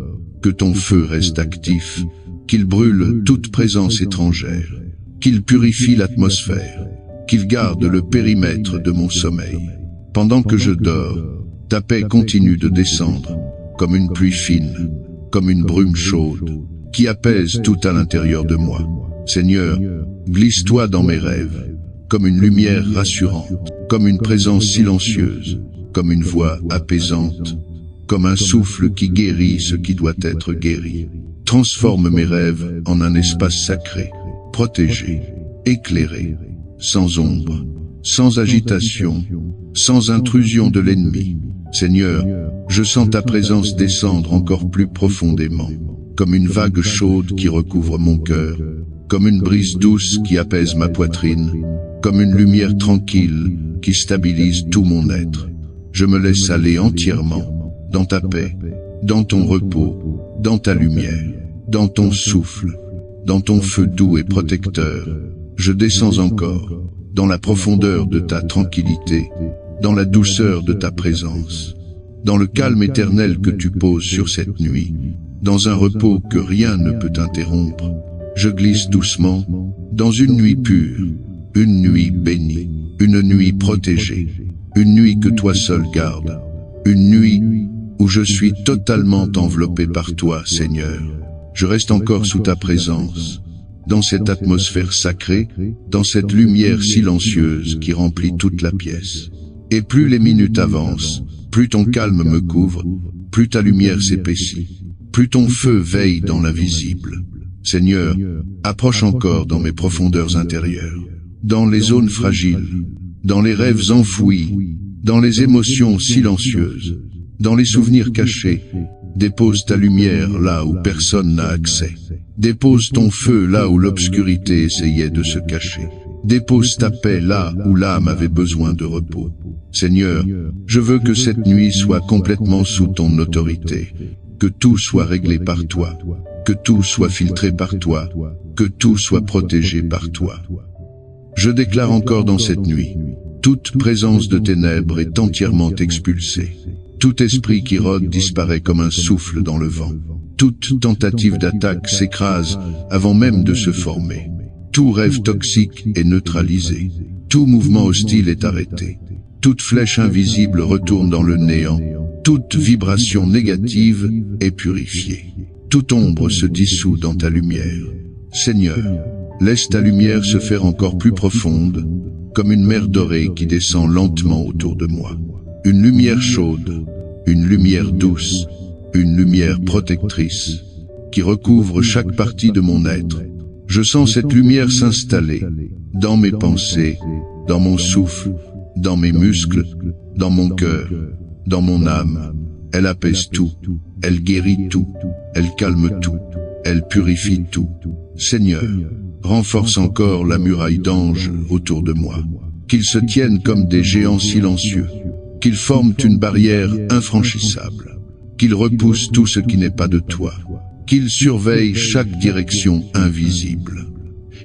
S3: que ton feu reste actif, qu'il brûle toute présence étrangère, qu'il purifie l'atmosphère, qu'il garde le périmètre de mon sommeil. Pendant que je dors, ta paix continue de descendre, comme une pluie fine, comme une brume chaude, qui apaise tout à l'intérieur de moi. Seigneur, glisse-toi dans mes rêves, comme une lumière rassurante, comme une présence silencieuse, comme une voix apaisante, comme un souffle qui guérit ce qui doit être guéri. Transforme mes rêves en un espace sacré, protégé, éclairé, sans ombre, sans agitation, sans intrusion de l'ennemi. Seigneur, je sens ta présence descendre encore plus profondément, comme une vague chaude qui recouvre mon cœur, comme une brise douce qui apaise ma poitrine, comme une lumière tranquille qui stabilise tout mon être. Je me laisse aller entièrement dans ta paix, dans ton repos, dans ta lumière, dans ton souffle, dans ton feu doux et protecteur. Je descends encore dans la profondeur de ta tranquillité, dans la douceur de ta présence, dans le calme éternel que tu poses sur cette nuit, dans un repos que rien ne peut interrompre. Je glisse doucement dans une nuit pure, une nuit bénie, une nuit protégée, une nuit que toi seul gardes, une nuit où je suis totalement enveloppé par toi, Seigneur. Je reste encore sous ta présence, dans cette atmosphère sacrée, dans cette lumière silencieuse qui remplit toute la pièce. Et plus les minutes avancent, plus ton calme me couvre, plus ta lumière s'épaissit, plus ton feu veille dans l'invisible. Seigneur, approche encore dans mes profondeurs intérieures, dans les zones fragiles, dans les rêves enfouis, dans les émotions silencieuses, dans les souvenirs cachés. Dépose ta lumière là où personne n'a accès. Dépose ton feu là où l'obscurité essayait de se cacher. Dépose ta paix là où l'âme avait besoin de repos. Seigneur, je veux que cette nuit soit complètement sous ton autorité, que tout soit réglé par toi, que tout soit filtré par toi, que tout soit protégé par toi. Je déclare encore dans cette nuit, toute présence de ténèbres est entièrement expulsée. Tout esprit qui rôde disparaît comme un souffle dans le vent. Toute tentative d'attaque s'écrase avant même de se former. Tout rêve toxique est neutralisé. Tout mouvement hostile est arrêté. Toute flèche invisible retourne dans le néant. Toute vibration négative est purifiée. Toute ombre se dissout dans ta lumière. Seigneur, laisse ta lumière se faire encore plus profonde, comme une mer dorée qui descend lentement autour de moi. Une lumière chaude, une lumière douce, une lumière protectrice, qui recouvre chaque partie de mon être. Je sens cette lumière s'installer dans mes pensées, dans mon souffle, dans mes muscles, dans mon cœur, dans mon âme. Elle apaise tout, elle guérit tout, elle calme tout, elle purifie tout. Seigneur, renforce encore la muraille d'anges autour de moi, qu'ils se tiennent comme des géants silencieux, qu'ils forment une barrière infranchissable, qu'ils repoussent tout ce qui n'est pas de toi, qu'ils surveillent chaque direction invisible.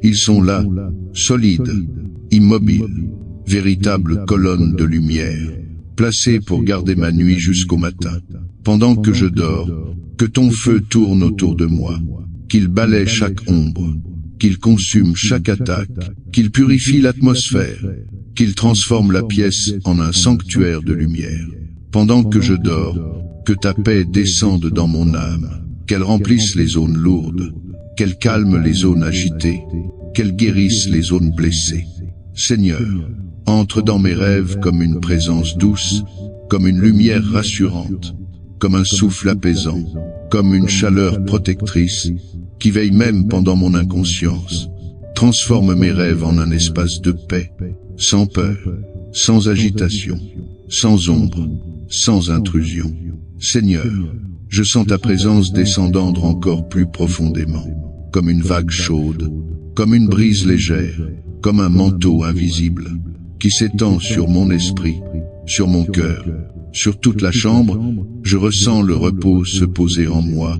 S3: Ils sont là, solides, immobiles, véritables colonnes de lumière, placées pour garder ma nuit jusqu'au matin. Pendant que je dors, que ton feu tourne autour de moi, qu'il balaie chaque ombre, qu'il consume chaque attaque, qu'il purifie l'atmosphère, qu'il transforme la pièce en un sanctuaire de lumière. Pendant que je dors, que ta paix descende dans mon âme, qu'elle remplisse les zones lourdes, qu'elle calme les zones agitées, qu'elle guérisse les zones blessées. Seigneur, entre dans mes rêves comme une présence douce, comme une lumière rassurante, comme un souffle apaisant, comme une chaleur protectrice, qui veille même pendant mon inconscience. Transforme mes rêves en un espace de paix, sans peur, sans agitation, sans ombre, sans intrusion. Seigneur, je sens ta présence descendre encore plus profondément, comme une vague chaude, comme une brise légère, comme un manteau invisible, qui s'étend sur mon esprit, sur mon cœur, sur toute la chambre. Je ressens le repos se poser en moi,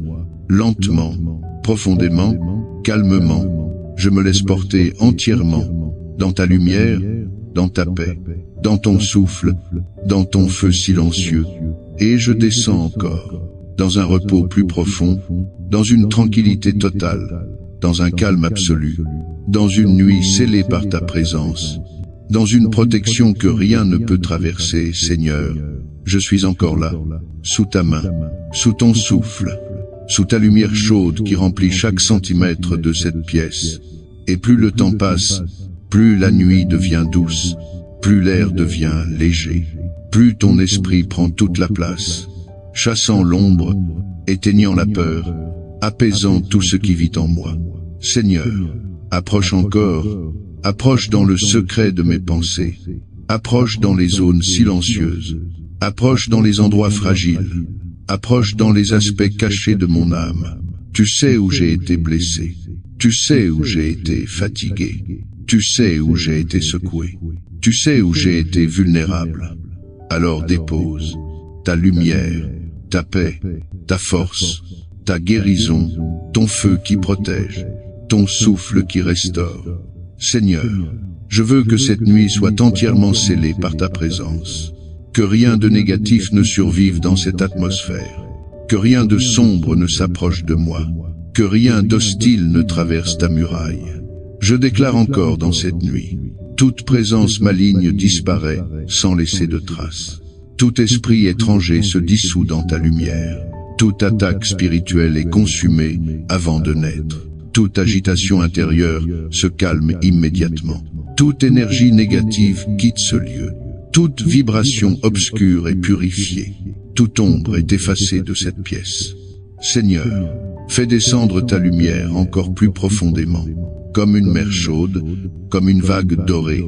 S3: lentement, profondément, calmement. Je me laisse porter entièrement dans ta lumière, dans ta paix, dans ton souffle, dans ton feu silencieux, et je descends encore, dans un repos plus profond, dans une tranquillité totale, dans un calme absolu, dans une nuit scellée par ta présence, dans une protection que rien ne peut traverser. Seigneur, je suis encore là, sous ta main, sous ton souffle, sous ta lumière chaude qui remplit chaque centimètre de cette pièce. Et plus le temps passe, plus la nuit devient douce, plus l'air devient léger, plus ton esprit prend toute la place, chassant l'ombre, éteignant la peur, apaisant tout ce qui vit en moi. Seigneur, approche encore, approche dans le secret de mes pensées, approche dans les zones silencieuses, approche dans les endroits fragiles, approche dans les aspects cachés de mon âme. Tu sais où j'ai été blessé, tu sais où j'ai été fatigué, tu sais où j'ai été secoué, tu sais où j'ai été vulnérable. Alors dépose ta lumière, ta paix, ta force, ta guérison, ton feu qui protège, ton souffle qui restaure. Seigneur, je veux que cette nuit soit entièrement scellée par ta présence, que rien de négatif ne survive dans cette atmosphère, que rien de sombre ne s'approche de moi, que rien d'hostile ne traverse ta muraille. Je déclare encore dans cette nuit, toute présence maligne disparaît sans laisser de traces. Tout esprit étranger se dissout dans ta lumière. Toute attaque spirituelle est consumée avant de naître. Toute agitation intérieure se calme immédiatement. Toute énergie négative quitte ce lieu. Toute vibration obscure est purifiée. Toute ombre est effacée de cette pièce. Seigneur, fais descendre ta lumière encore plus profondément, comme une mer chaude, comme une vague dorée,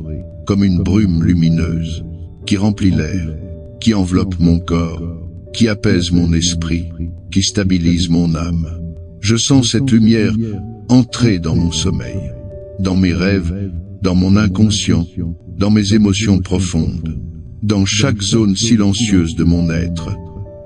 S3: comme une brume lumineuse, qui remplit l'air, qui enveloppe mon corps, qui apaise mon esprit, qui stabilise mon âme. Je sens cette lumière entrer dans mon sommeil, dans mes rêves, dans mon inconscient, dans mes émotions profondes, dans chaque zone silencieuse de mon être.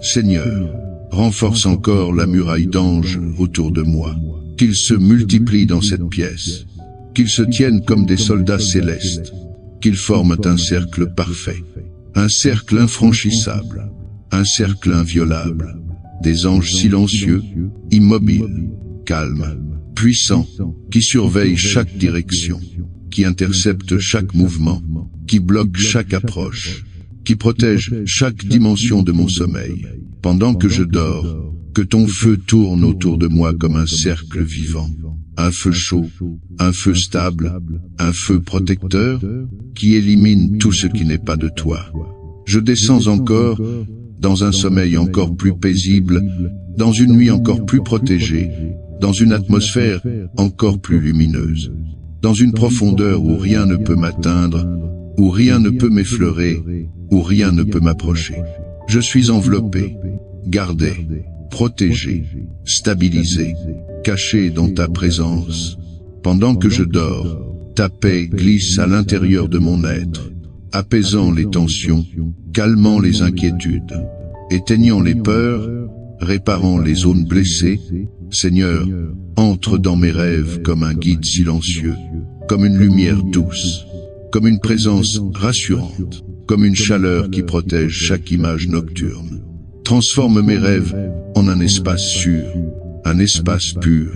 S3: Seigneur, renforce encore la muraille d'anges autour de moi, qu'ils se multiplient dans cette pièce, qu'ils se tiennent comme des soldats célestes, qu'ils forment un cercle parfait, un cercle infranchissable, un cercle inviolable, des anges silencieux, immobiles, calmes, puissants, qui surveillent chaque direction, qui interceptent chaque mouvement, qui bloquent chaque approche, qui protègent chaque dimension de mon sommeil. Pendant que je dors, que ton feu tourne autour de moi comme un cercle vivant, un feu chaud, un feu stable, un feu protecteur, qui élimine tout ce qui n'est pas de toi. Je descends encore dans un sommeil encore plus paisible, dans une nuit encore plus protégée, dans une atmosphère encore plus lumineuse, dans une profondeur où rien ne peut m'atteindre, où rien ne peut m'effleurer, où rien ne peut m'approcher. Je suis enveloppé, gardé, protégé, stabilisé, caché dans ta présence. Pendant que je dors, ta paix glisse à l'intérieur de mon être, apaisant les tensions, calmant les inquiétudes, éteignant les peurs, réparant les zones blessées. Seigneur, entre dans mes rêves comme un guide silencieux, comme une lumière douce, comme une présence rassurante, comme une chaleur qui protège chaque image nocturne. Transforme mes rêves en un espace sûr, un espace pur,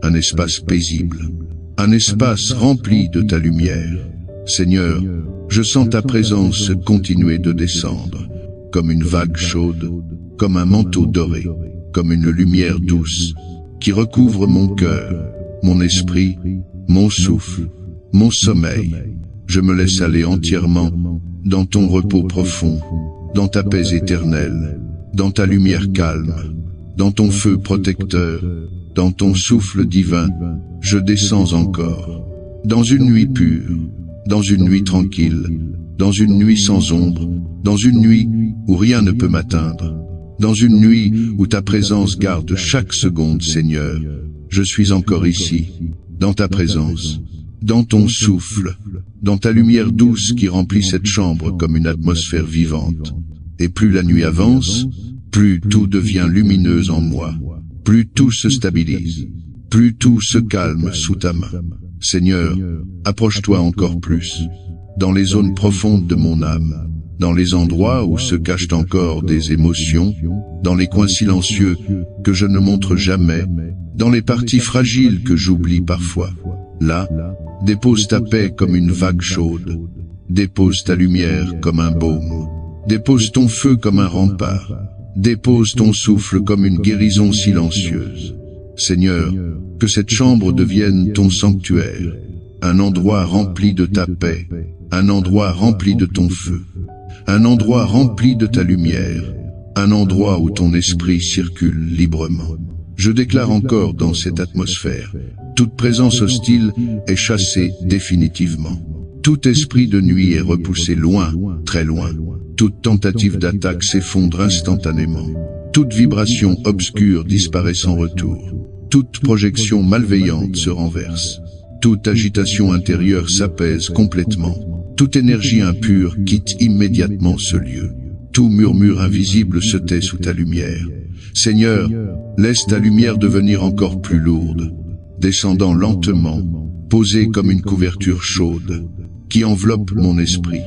S3: un espace paisible, un espace rempli de ta lumière. Seigneur, je sens ta présence continuer de descendre, comme une vague chaude, comme un manteau doré, comme une lumière douce, qui recouvre mon cœur, mon esprit, mon souffle, mon sommeil. Je me laisse aller entièrement dans ton repos profond, dans ta paix éternelle, dans ta lumière calme, dans ton feu protecteur, dans ton souffle divin. Je descends encore, dans une nuit pure, dans une nuit tranquille, dans une nuit sans ombre, dans une nuit où rien ne peut m'atteindre, dans une nuit où ta présence garde chaque seconde, Seigneur. Je suis encore ici, dans ta présence, dans ton souffle, dans ta lumière douce qui remplit cette chambre comme une atmosphère vivante. Et plus la nuit avance, plus tout devient lumineux en moi, plus tout se stabilise, plus tout se calme sous ta main. Seigneur, approche-toi encore plus, dans les zones profondes de mon âme, dans les endroits où se cachent encore des émotions, dans les coins silencieux que je ne montre jamais, dans les parties fragiles que j'oublie parfois. Là, dépose ta paix comme une vague chaude, dépose ta lumière comme un baume, dépose ton feu comme un rempart, dépose ton souffle comme une guérison silencieuse. Seigneur, que cette chambre devienne ton sanctuaire, un endroit rempli de ta paix, un endroit rempli de ton feu, un endroit rempli de ta lumière, un endroit où ton esprit circule librement. Je déclare encore dans cette atmosphère, toute présence hostile est chassée définitivement. Tout esprit de nuit est repoussé loin, très loin. Toute tentative d'attaque s'effondre instantanément. Toute vibration obscure disparaît sans retour. Toute projection malveillante se renverse. Toute agitation intérieure s'apaise complètement. Toute énergie impure quitte immédiatement ce lieu. Tout murmure invisible se tait sous ta lumière. Seigneur, laisse ta lumière devenir encore plus lourde, descendant lentement, posée comme une couverture chaude, qui enveloppe mon esprit,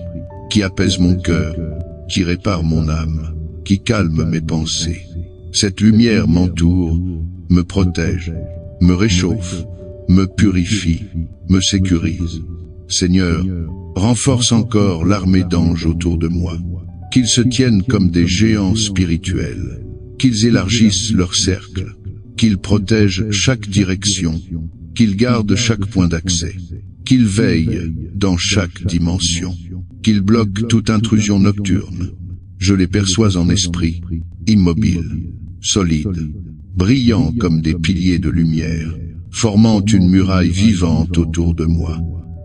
S3: qui apaise mon cœur, qui répare mon âme, qui calme mes pensées. Cette lumière m'entoure, me protège, me réchauffe, me purifie, me sécurise. Seigneur, renforce encore l'armée d'anges autour de moi, qu'ils se tiennent comme des géants spirituels, qu'ils élargissent leur cercle, qu'ils protègent chaque direction, qu'ils gardent chaque point d'accès, qu'ils veillent dans chaque dimension, qu'ils bloquent toute intrusion nocturne. Je les perçois en esprit, immobiles, solides, brillants comme des piliers de lumière, formant une muraille vivante autour de moi.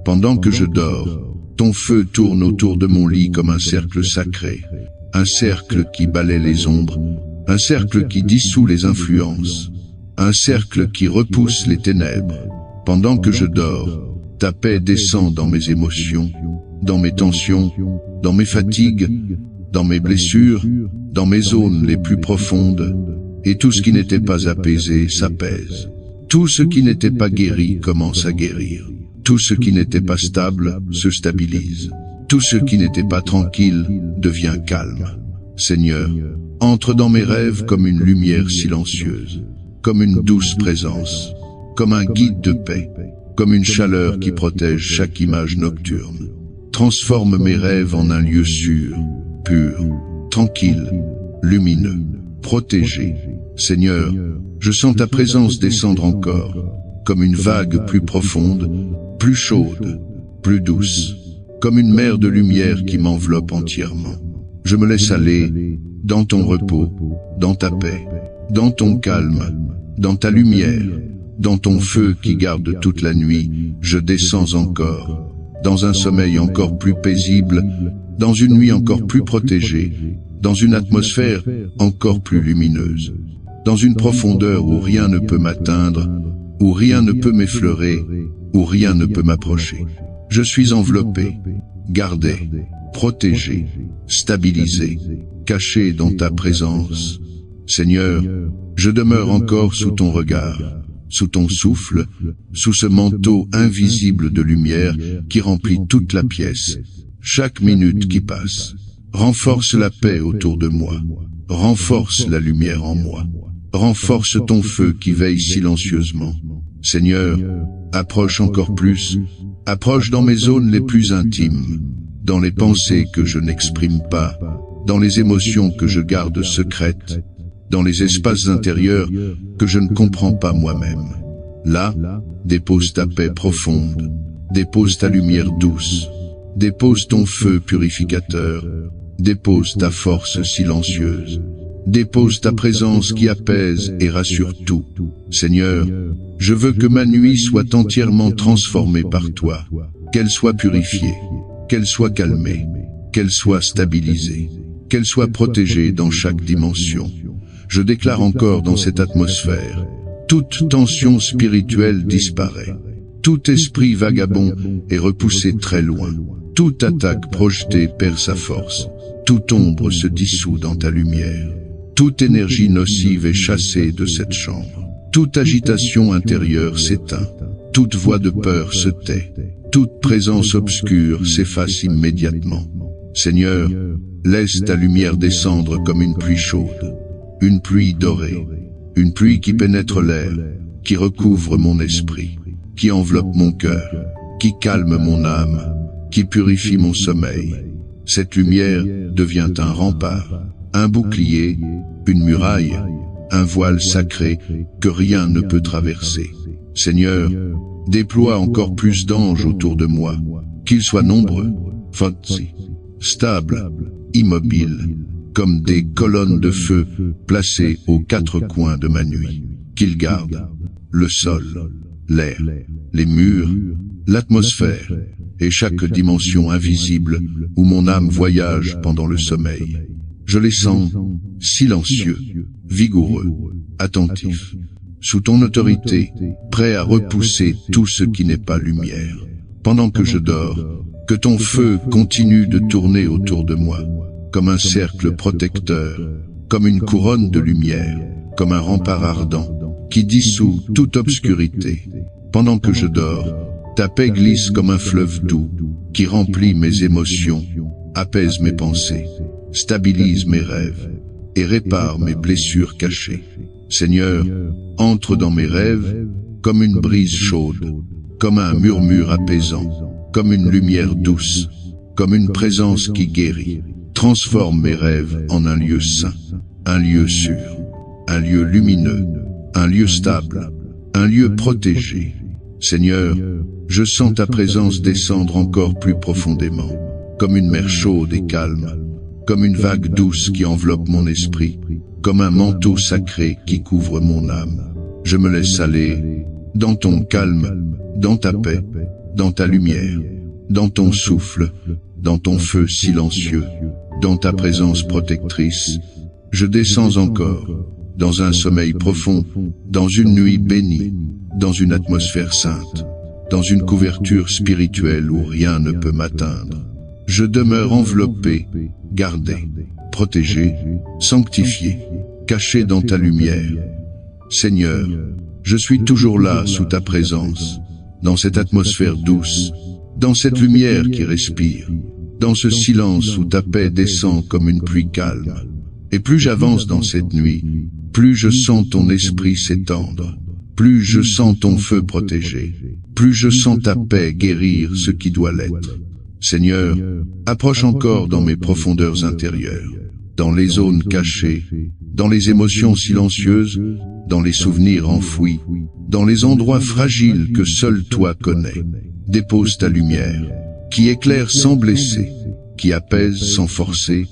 S3: Pendant que je dors, ton feu tourne autour de mon lit comme un cercle sacré, un cercle qui balaie les ombres, un cercle qui dissout les influences, un cercle qui repousse les ténèbres. Pendant que je dors, ta paix descend dans mes émotions, dans mes tensions, dans mes fatigues, dans mes blessures, dans mes zones les plus profondes, et tout ce qui n'était pas apaisé s'apaise. Tout ce qui n'était pas guéri commence à guérir. Tout ce qui n'était pas stable se stabilise. Tout ce qui n'était pas tranquille devient calme. Seigneur, Entre dans mes rêves comme une lumière silencieuse, comme une douce présence, comme un guide de paix, comme une chaleur qui protège chaque image nocturne. Transforme mes rêves en un lieu sûr, pur, tranquille, lumineux, protégé. Seigneur, je sens ta présence descendre encore, comme une vague plus profonde, plus chaude, plus douce, comme une mer de lumière qui m'enveloppe entièrement. Je me laisse aller dans ton repos, dans ta paix, dans ton calme, dans ta lumière, dans ton feu qui garde toute la nuit. Je descends encore, dans un sommeil encore plus paisible, dans une nuit encore plus protégée, dans une atmosphère encore plus lumineuse, dans une profondeur où rien ne peut m'atteindre, où rien ne peut m'effleurer, où rien ne peut m'approcher. Je suis enveloppé, gardé, protégé, stabilisé, caché dans ta présence. Seigneur, je demeure encore sous ton regard, sous ton souffle, sous ce manteau invisible de lumière qui remplit toute la pièce. Chaque minute qui passe renforce la paix autour de moi, renforce la lumière en moi, renforce ton feu qui veille silencieusement. Seigneur, approche encore plus, approche dans mes zones les plus intimes, dans les pensées que je n'exprime pas, dans les émotions que je garde secrètes, dans les espaces intérieurs que je ne comprends pas moi-même. Là, dépose ta paix profonde, dépose ta lumière douce, dépose ton feu purificateur, dépose ta force silencieuse, dépose ta présence qui apaise et rassure tout. Seigneur, je veux que ma nuit soit entièrement transformée par toi, qu'elle soit purifiée, qu'elle soit calmée, qu'elle soit stabilisée, qu'elle soit protégée dans chaque dimension. Je déclare encore dans cette atmosphère, toute tension spirituelle disparaît, tout esprit vagabond est repoussé très loin, toute attaque projetée perd sa force, toute ombre se dissout dans ta lumière, toute énergie nocive est chassée de cette chambre, toute agitation intérieure s'éteint, toute voix de peur se tait, toute présence obscure s'efface immédiatement. Seigneur, laisse ta lumière descendre comme une pluie chaude, une pluie dorée, une pluie qui pénètre l'air, qui recouvre mon esprit, qui enveloppe mon cœur, qui calme mon âme, qui purifie mon sommeil. Cette lumière devient un rempart, un bouclier, une muraille, un voile sacré que rien ne peut traverser. Seigneur, déploie encore plus d'anges autour de moi, qu'ils soient nombreux, stables, immobiles, comme des colonnes de feu placées aux quatre coins de ma nuit, qu'ils gardent le sol, l'air, les murs, l'atmosphère et chaque dimension invisible où mon âme voyage pendant le sommeil. Je les sens silencieux, vigoureux, attentifs, sous ton autorité, prêts à repousser tout ce qui n'est pas lumière. Pendant que je dors, que ton feu continue de tourner autour de moi, comme un cercle protecteur, comme une couronne de lumière, comme un rempart ardent, qui dissout toute obscurité. Pendant que je dors, ta paix glisse comme un fleuve doux, qui remplit mes émotions, apaise mes pensées, stabilise mes rêves, et répare mes blessures cachées. Seigneur, entre dans mes rêves, comme une brise chaude, comme un murmure apaisant, comme une lumière douce, comme une présence qui guérit. Transforme mes rêves en un lieu saint, un lieu sûr, un lieu lumineux, un lieu stable, un lieu protégé. Seigneur, je sens ta présence descendre encore plus profondément, comme une mer chaude et calme, comme une vague douce qui enveloppe mon esprit, comme un manteau sacré qui couvre mon âme. Je me laisse aller dans ton calme, dans ta paix, dans ta lumière, dans ton souffle, dans ton feu silencieux, dans ta présence protectrice. Je descends encore, dans un sommeil profond, dans une nuit bénie, dans une atmosphère sainte, dans une couverture spirituelle où rien ne peut m'atteindre. Je demeure enveloppé, gardé, protégé, sanctifié, caché dans ta lumière. Seigneur, je suis toujours là sous ta présence, dans cette atmosphère douce, dans cette lumière qui respire, dans ce silence où ta paix descend comme une pluie calme. Et plus j'avance dans cette nuit, plus je sens ton esprit s'étendre, plus je sens ton feu protéger, plus je sens ta paix guérir ce qui doit l'être. Seigneur, approche encore dans mes profondeurs intérieures, dans les zones cachées, dans les émotions silencieuses, dans les souvenirs enfouis, dans les endroits fragiles que seul toi connais. Dépose ta lumière, qui éclaire sans blesser, qui apaise sans forcer,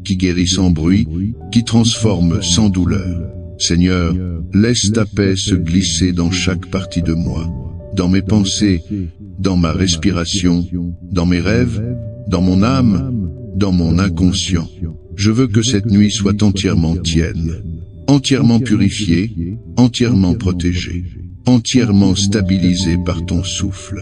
S3: qui guérit sans bruit, qui transforme sans douleur. Seigneur, laisse ta paix se glisser dans chaque partie de moi, dans mes pensées, dans ma respiration, dans mes rêves, dans mon âme, dans mon inconscient. Je veux que cette nuit soit entièrement tienne, entièrement purifiée, entièrement protégée, entièrement stabilisée par ton souffle.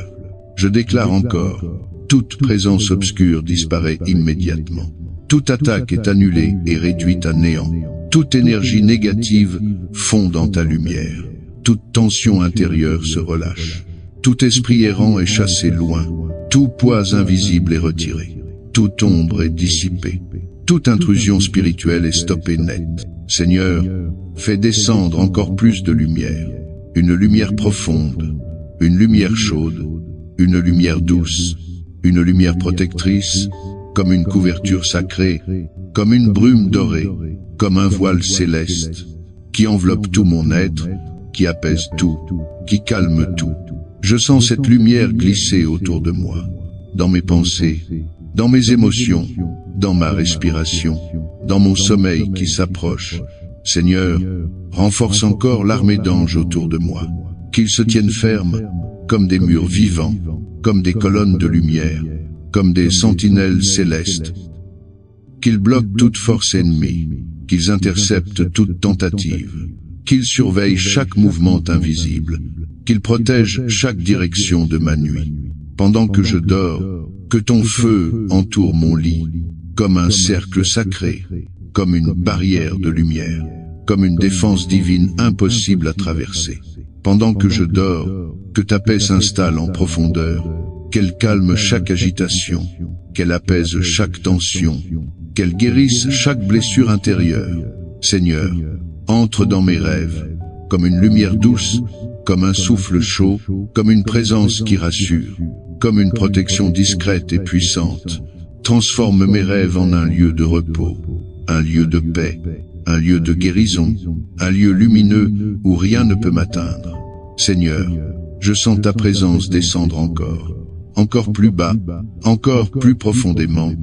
S3: Je déclare encore, toute présence obscure disparaît immédiatement. Toute attaque est annulée et réduite à néant. Toute énergie négative fond dans ta lumière. Toute tension intérieure se relâche. Tout esprit errant est chassé loin. Tout poids invisible est retiré. Toute ombre est dissipée. Toute intrusion spirituelle est stoppée net. Seigneur, fais descendre encore plus de lumière. Une lumière profonde, une lumière chaude, une lumière douce, une lumière protectrice, comme une couverture sacrée, comme une brume dorée, comme un voile céleste, qui enveloppe tout mon être, qui apaise tout, qui calme tout. Je sens cette lumière glisser autour de moi, dans mes pensées, dans mes émotions, dans ma respiration, dans mon sommeil qui s'approche. Seigneur, renforce encore l'armée d'anges autour de moi, qu'ils se tiennent fermes, comme des murs vivants, comme des colonnes de lumière, comme des sentinelles célestes, qu'ils bloquent toute force ennemie, qu'ils interceptent toute tentative, qu'ils surveillent chaque mouvement invisible, qu'ils protègent chaque direction de ma nuit. Pendant que je dors, que ton feu entoure mon lit, comme un cercle sacré, comme une barrière de lumière, comme une défense divine impossible à traverser. Pendant que je dors, que ta paix s'installe en profondeur, qu'elle calme chaque agitation, qu'elle apaise chaque tension, qu'elle guérisse chaque blessure intérieure. Seigneur, entre dans mes rêves, comme une lumière douce, comme un souffle chaud, comme une présence qui rassure, comme une protection discrète et puissante. Transforme mes rêves en un lieu de repos, un lieu de paix, un lieu de guérison, un lieu lumineux où rien ne peut m'atteindre. Seigneur, je sens ta présence descendre encore plus bas, encore plus profondément,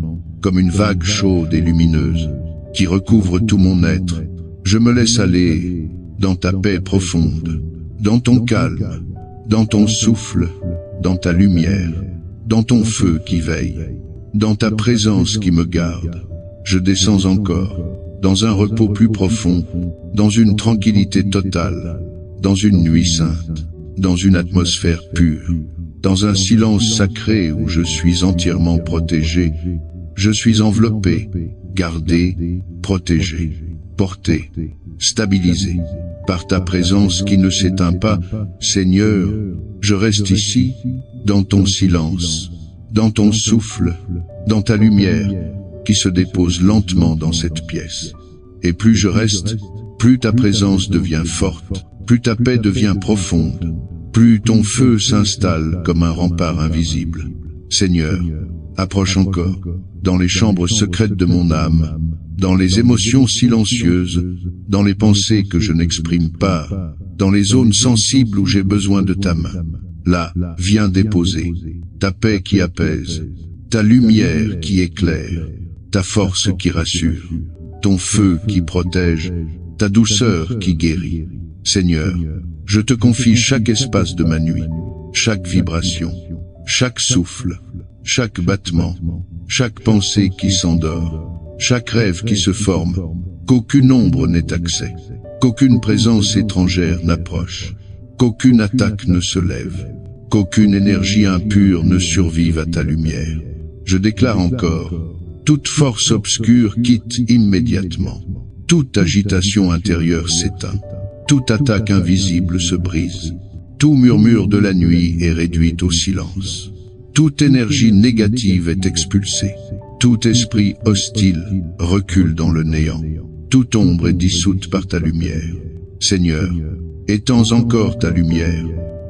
S3: comme une vague chaude et lumineuse, qui recouvre tout mon être. Je me laisse aller dans ta paix profonde, dans ton calme, dans ton souffle, dans ta lumière, dans ton feu qui veille, dans ta présence qui me garde. Je descends encore, dans un repos plus profond, dans une tranquillité totale, dans une nuit sainte, dans une atmosphère pure, dans un silence sacré où je suis entièrement protégé. Je suis enveloppé, gardé, protégé, porté, stabilisé, par ta présence qui ne s'éteint pas. Seigneur, je reste ici, dans ton silence, dans ton souffle, dans ta lumière, qui se dépose lentement dans cette pièce. Et plus je reste, plus ta présence devient forte, plus ta paix devient profonde, plus ton feu s'installe comme un rempart invisible. Seigneur, approche encore, dans les chambres secrètes de mon âme, dans les émotions silencieuses, dans les pensées que je n'exprime pas, dans les zones sensibles où j'ai besoin de ta main. Là, viens déposer ta paix qui apaise, ta lumière qui éclaire, ta force qui rassure, ton feu qui protège, ta douceur qui guérit. Seigneur, je te confie chaque espace de ma nuit, chaque vibration, chaque souffle, chaque battement, chaque pensée qui s'endort, chaque rêve qui se forme, qu'aucune ombre n'ait accès, qu'aucune présence étrangère n'approche, qu'aucune attaque ne se lève, qu'aucune énergie impure ne survive à ta lumière. Je déclare encore, toute force obscure quitte immédiatement, toute agitation intérieure s'éteint, toute attaque invisible se brise, tout murmure de la nuit est réduit au silence, toute énergie négative est expulsée, tout esprit hostile recule dans le néant. toute ombre est dissoute par ta lumière. Seigneur, étends encore ta lumière,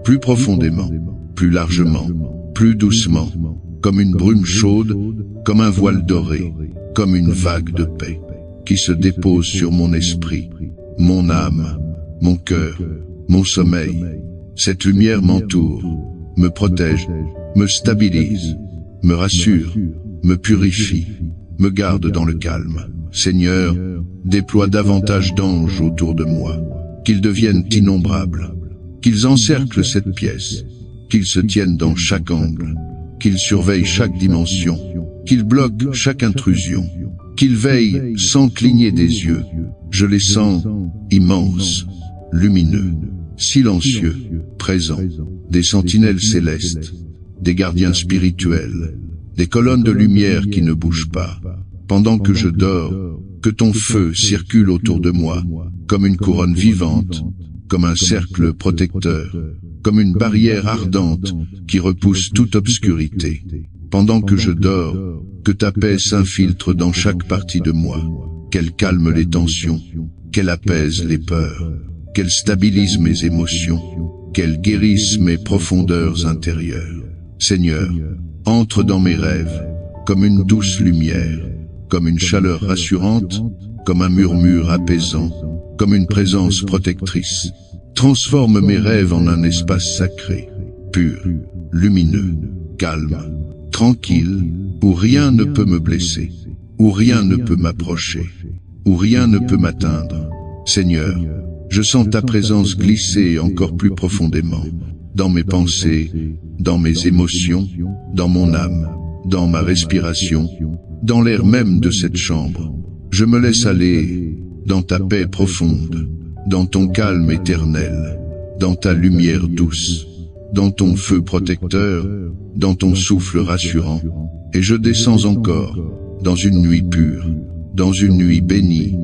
S3: plus profondément, plus largement, plus doucement, comme une brume chaude, comme un voile doré, comme une vague de paix, qui se dépose sur mon esprit, mon âme, mon cœur, mon sommeil. Cette lumière m'entoure, me protège, me stabilise, me rassure, me purifie, me garde dans le calme. Seigneur, déploie davantage d'anges autour de moi, qu'ils deviennent innombrables, qu'ils encerclent cette pièce, qu'ils se tiennent dans chaque angle, qu'ils surveillent chaque dimension, qu'ils bloquent chaque intrusion, qu'ils veillent sans cligner des yeux. Je les sens immenses, lumineux, silencieux, présents, des sentinelles célestes, des gardiens spirituels, des colonnes de lumière qui ne bougent pas. Pendant que je dors, que ton feu circule autour de moi, comme une couronne vivante, comme un cercle protecteur, comme une barrière ardente qui repousse toute obscurité. Pendant que je dors, que ta paix s'infiltre dans chaque partie de moi, qu'elle calme les tensions, qu'elle apaise les peurs, qu'elle stabilise mes émotions, qu'elle guérisse mes profondeurs intérieures. Seigneur, entre dans mes rêves, comme une douce lumière, comme une chaleur rassurante, comme un murmure apaisant, comme une présence protectrice. Transforme mes rêves en un espace sacré, pur, lumineux, calme, tranquille, où rien ne peut me blesser, où rien ne peut m'approcher, où rien ne peut m'atteindre. Seigneur, je sens ta présence glisser encore plus profondément, dans mes pensées, dans mes émotions, dans mon âme, dans ma respiration, dans l'air même de cette chambre. Je me laisse aller dans ta paix profonde, dans ton calme éternel, dans ta lumière douce, dans ton feu protecteur, dans ton souffle rassurant, et je descends encore dans une nuit pure, dans une nuit bénie,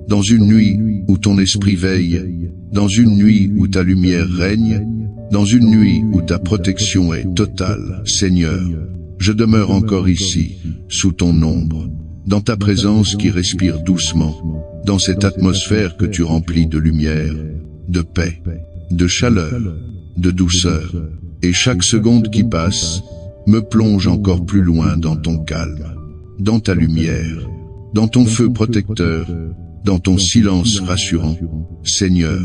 S3: dans une nuit où ton esprit veille, dans une nuit où ta lumière règne, dans une nuit où ta protection est totale. Seigneur, je demeure encore ici, sous ton ombre, dans ta présence qui respire doucement, dans cette atmosphère que tu remplis de lumière, de paix, de chaleur, de douceur, et chaque seconde qui passe me plonge encore plus loin dans ton calme, dans ta lumière, dans ton feu protecteur, dans ton silence rassurant. Seigneur,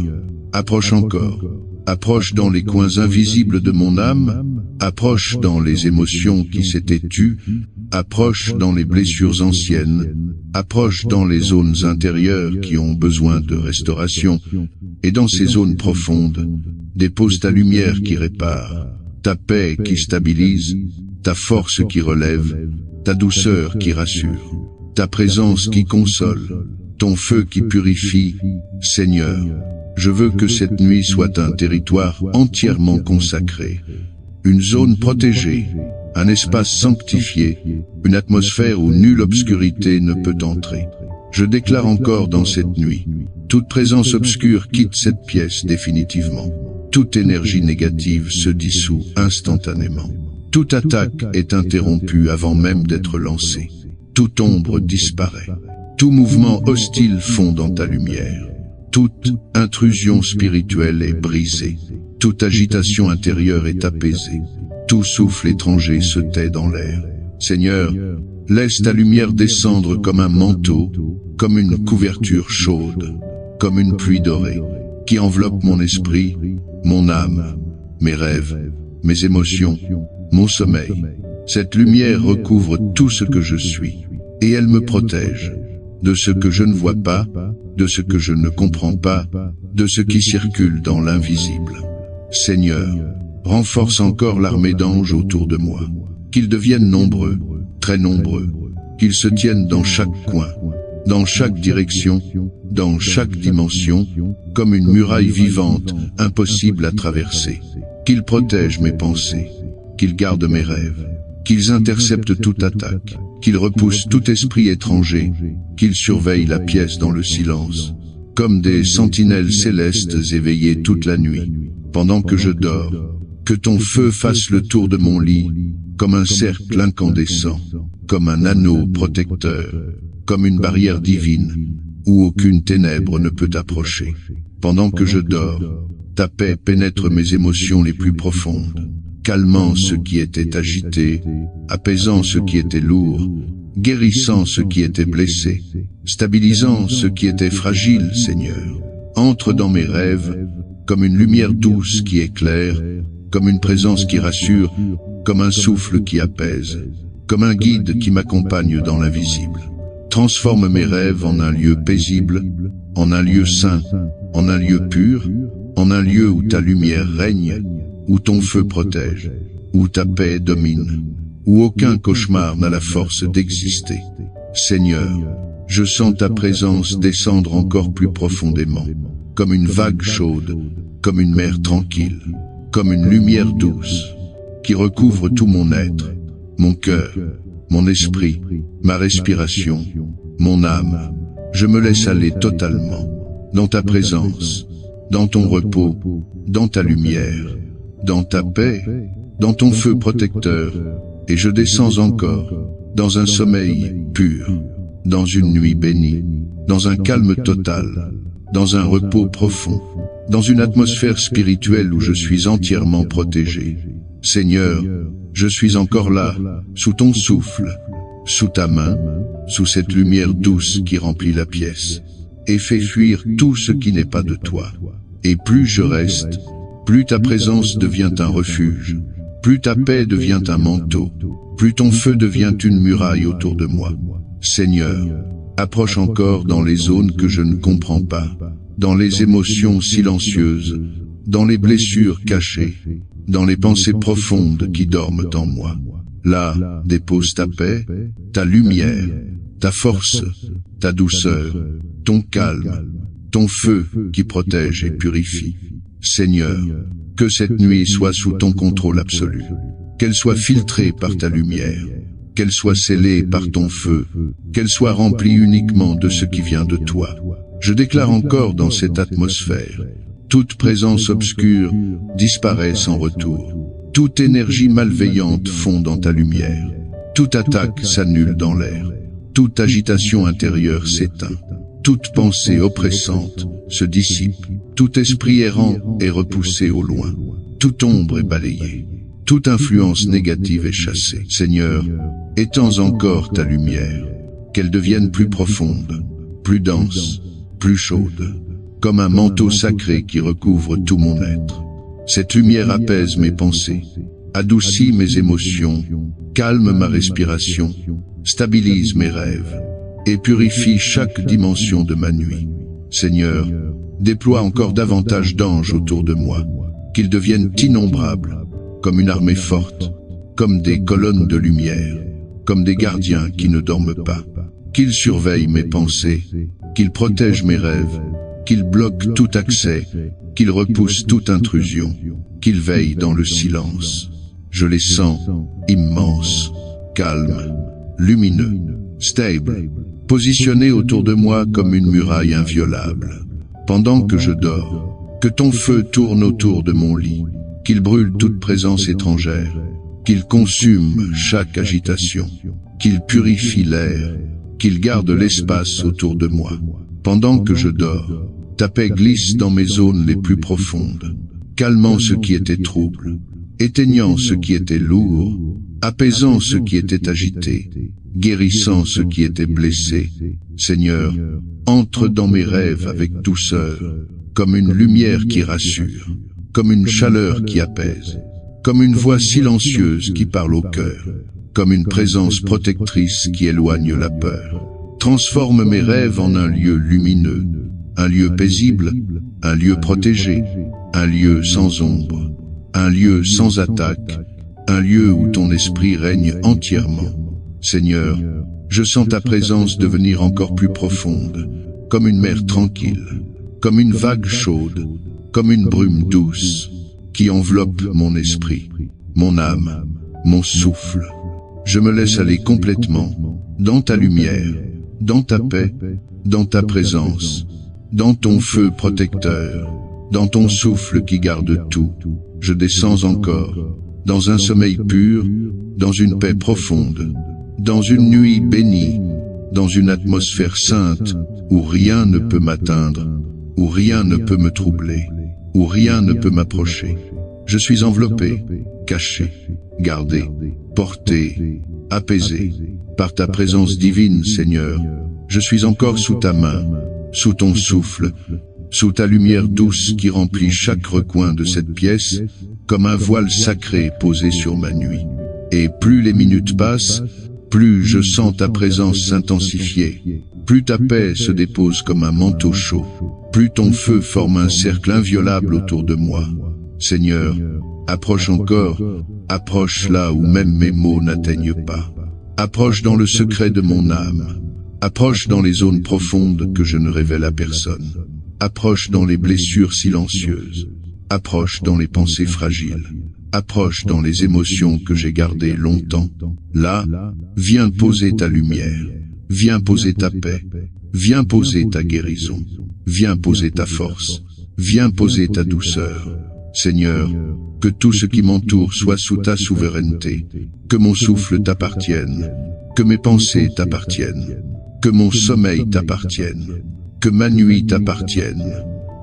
S3: approche encore, approche dans les coins invisibles de mon âme, approche dans les émotions qui s'étaient tues, approche dans les blessures anciennes, approche dans les zones intérieures qui ont besoin de restauration, et dans ces zones profondes, dépose ta lumière qui répare, ta paix qui stabilise, ta force qui relève, ta douceur qui rassure, ta présence qui console, ton feu qui purifie. Seigneur, je veux que cette nuit soit un territoire entièrement consacré, une zone protégée, un espace sanctifié, une atmosphère où nulle obscurité ne peut entrer. Je déclare encore dans cette nuit, toute présence obscure quitte cette pièce définitivement. Toute énergie négative se dissout instantanément. Toute attaque est interrompue avant même d'être lancée. Toute ombre disparaît. Tout mouvement hostile fond dans ta lumière. Toute intrusion spirituelle est brisée. Toute agitation intérieure est apaisée. Tout souffle étranger se tait dans l'air. Seigneur, laisse ta lumière descendre comme un manteau, comme une couverture chaude, comme une pluie dorée, qui enveloppe mon esprit, mon âme, mes rêves, mes émotions, mon sommeil. Cette lumière recouvre tout ce que je suis, et elle me protège de ce que je ne vois pas, de ce que je ne comprends pas, de ce qui circule dans l'invisible. Seigneur, renforce encore l'armée d'anges autour de moi, qu'ils deviennent nombreux, très nombreux, qu'ils se tiennent dans chaque coin, dans chaque direction, dans chaque dimension, comme une muraille vivante, impossible à traverser, qu'ils protègent mes pensées, qu'ils gardent mes rêves, qu'ils interceptent toute attaque, qu'ils repoussent tout esprit étranger, qu'ils surveillent la pièce dans le silence, comme des sentinelles célestes éveillées toute la nuit, pendant que je dors. Que ton feu fasse le tour de mon lit, comme un cercle incandescent, comme un anneau protecteur, comme une barrière divine, où aucune ténèbre ne peut approcher. Pendant que je dors, ta paix pénètre mes émotions les plus profondes, calmant ce qui était agité, apaisant ce qui était lourd, guérissant ce qui était blessé, stabilisant ce qui était fragile, Seigneur. Entre dans mes rêves comme une lumière douce qui éclaire, comme une présence qui rassure, comme un souffle qui apaise, comme un guide qui m'accompagne dans l'invisible. Transforme mes rêves en un lieu paisible, en un lieu saint, en un lieu pur, en un lieu où ta lumière règne, où ton feu protège, où ta paix domine, où aucun cauchemar n'a la force d'exister. Seigneur, je sens ta présence descendre encore plus profondément, comme une vague chaude, comme une mer tranquille, comme une lumière douce, qui recouvre tout mon être, mon cœur, mon esprit, ma respiration, mon âme. Je me laisse aller totalement, dans ta présence, dans ton repos, dans ta lumière, dans ta paix, dans ton feu protecteur, et je descends encore, dans un sommeil pur, dans une nuit bénie, dans un calme total, dans un repos profond, dans une atmosphère spirituelle où je suis entièrement protégé. Seigneur, je suis encore là, sous ton souffle, sous ta main, sous cette lumière douce qui remplit la pièce, et fait fuir tout ce qui n'est pas de toi. Et plus je reste, plus ta présence devient un refuge, plus ta paix devient un manteau, plus ton feu devient une muraille autour de moi. Seigneur, approche encore dans les zones que je ne comprends pas, dans les émotions silencieuses, dans les blessures cachées, dans les pensées profondes qui dorment en moi. Là, dépose ta paix, ta lumière, ta force, ta douceur, ton calme, ton feu qui protège et purifie. Seigneur, que cette nuit soit sous ton contrôle absolu, qu'elle soit filtrée par ta lumière, qu'elle soit scellée par ton feu, qu'elle soit remplie uniquement de ce qui vient de toi. Je déclare encore dans cette atmosphère, toute présence obscure disparaît sans retour. Toute énergie malveillante fond dans ta lumière. Toute attaque s'annule dans l'air. Toute agitation intérieure s'éteint. Toute pensée oppressante se dissipe. Tout esprit errant est repoussé au loin. Toute ombre est balayée. Toute influence négative est chassée. Seigneur, étends encore ta lumière, qu'elle devienne plus profonde, plus dense, plus chaude, comme un manteau sacré qui recouvre tout mon être. Cette lumière apaise mes pensées, adoucit mes émotions, calme ma respiration, stabilise mes rêves et purifie chaque dimension de ma nuit. Seigneur, déploie encore davantage d'anges autour de moi, qu'ils deviennent innombrables, comme une armée forte, comme des colonnes de lumière, comme des gardiens qui ne dorment pas, qu'ils surveillent mes pensées, qu'ils protègent mes rêves, qu'ils bloquent tout accès, qu'ils repoussent toute intrusion, qu'ils veillent dans le silence. Je les sens immenses, calmes, lumineux, stables, positionnés autour de moi comme une muraille inviolable. Pendant que je dors, que ton feu tourne autour de mon lit, qu'il brûle toute présence étrangère, qu'il consume chaque agitation, qu'il purifie l'air, qu'il garde l'espace autour de moi. Pendant que je dors, ta paix glisse dans mes zones les plus profondes, calmant ce qui était trouble, éteignant ce qui était lourd, apaisant ce qui était agité, guérissant ce qui était blessé. Seigneur, entre dans mes rêves avec douceur, comme une lumière qui rassure, comme une chaleur qui apaise, comme une voix silencieuse qui parle au cœur, comme une présence protectrice qui éloigne la peur. Transforme mes rêves en un lieu lumineux, un lieu paisible, un lieu protégé, un lieu sans ombre, un lieu sans attaque, un lieu où ton esprit règne entièrement. Seigneur, je sens ta présence devenir encore plus profonde, comme une mer tranquille, comme une vague chaude, comme une brume douce, qui enveloppe mon esprit, mon âme, mon souffle. Je me laisse aller complètement, dans ta lumière, dans ta paix, dans ta présence, dans ton feu protecteur, dans ton souffle qui garde tout. Je descends encore, dans un sommeil pur, dans une paix profonde, dans une nuit bénie, dans une atmosphère sainte où rien ne peut m'atteindre, où rien ne peut me troubler, où rien ne peut m'approcher. Je suis enveloppé, caché, gardé, porté, apaisé par ta présence divine, Seigneur. Je suis encore sous ta main, sous ton souffle, sous ta lumière douce qui remplit chaque recoin de cette pièce, comme un voile sacré posé sur ma nuit. Et plus les minutes passent, plus je sens ta présence s'intensifier, plus ta paix se dépose comme un manteau chaud, plus ton feu forme un cercle inviolable autour de moi. Seigneur, approche encore, approche là où même mes mots n'atteignent pas. Approche dans le secret de mon âme, approche dans les zones profondes que je ne révèle à personne. Approche dans les blessures silencieuses, approche dans les pensées fragiles, approche dans les émotions que j'ai gardées longtemps. Là, viens poser ta lumière, viens poser ta paix, viens poser ta guérison, viens poser ta force, viens poser ta douceur. Seigneur, que tout ce qui m'entoure soit sous ta souveraineté, que mon souffle t'appartienne, que mes pensées t'appartiennent, que mon sommeil t'appartienne, que ma nuit t'appartienne,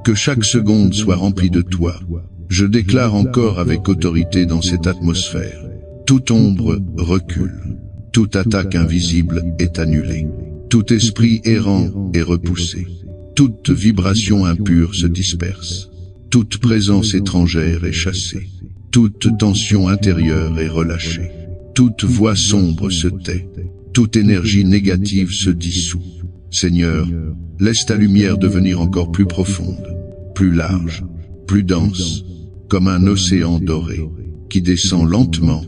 S3: que chaque seconde soit remplie de toi. Je déclare encore avec autorité dans cette atmosphère, toute ombre recule, toute attaque invisible est annulée, tout esprit errant est repoussé, toute vibration impure se disperse, toute présence étrangère est chassée, toute tension intérieure est relâchée, toute voix sombre se tait, toute énergie négative se dissout. Seigneur, laisse ta lumière devenir encore plus profonde, plus large, plus dense, comme un océan doré, qui descend lentement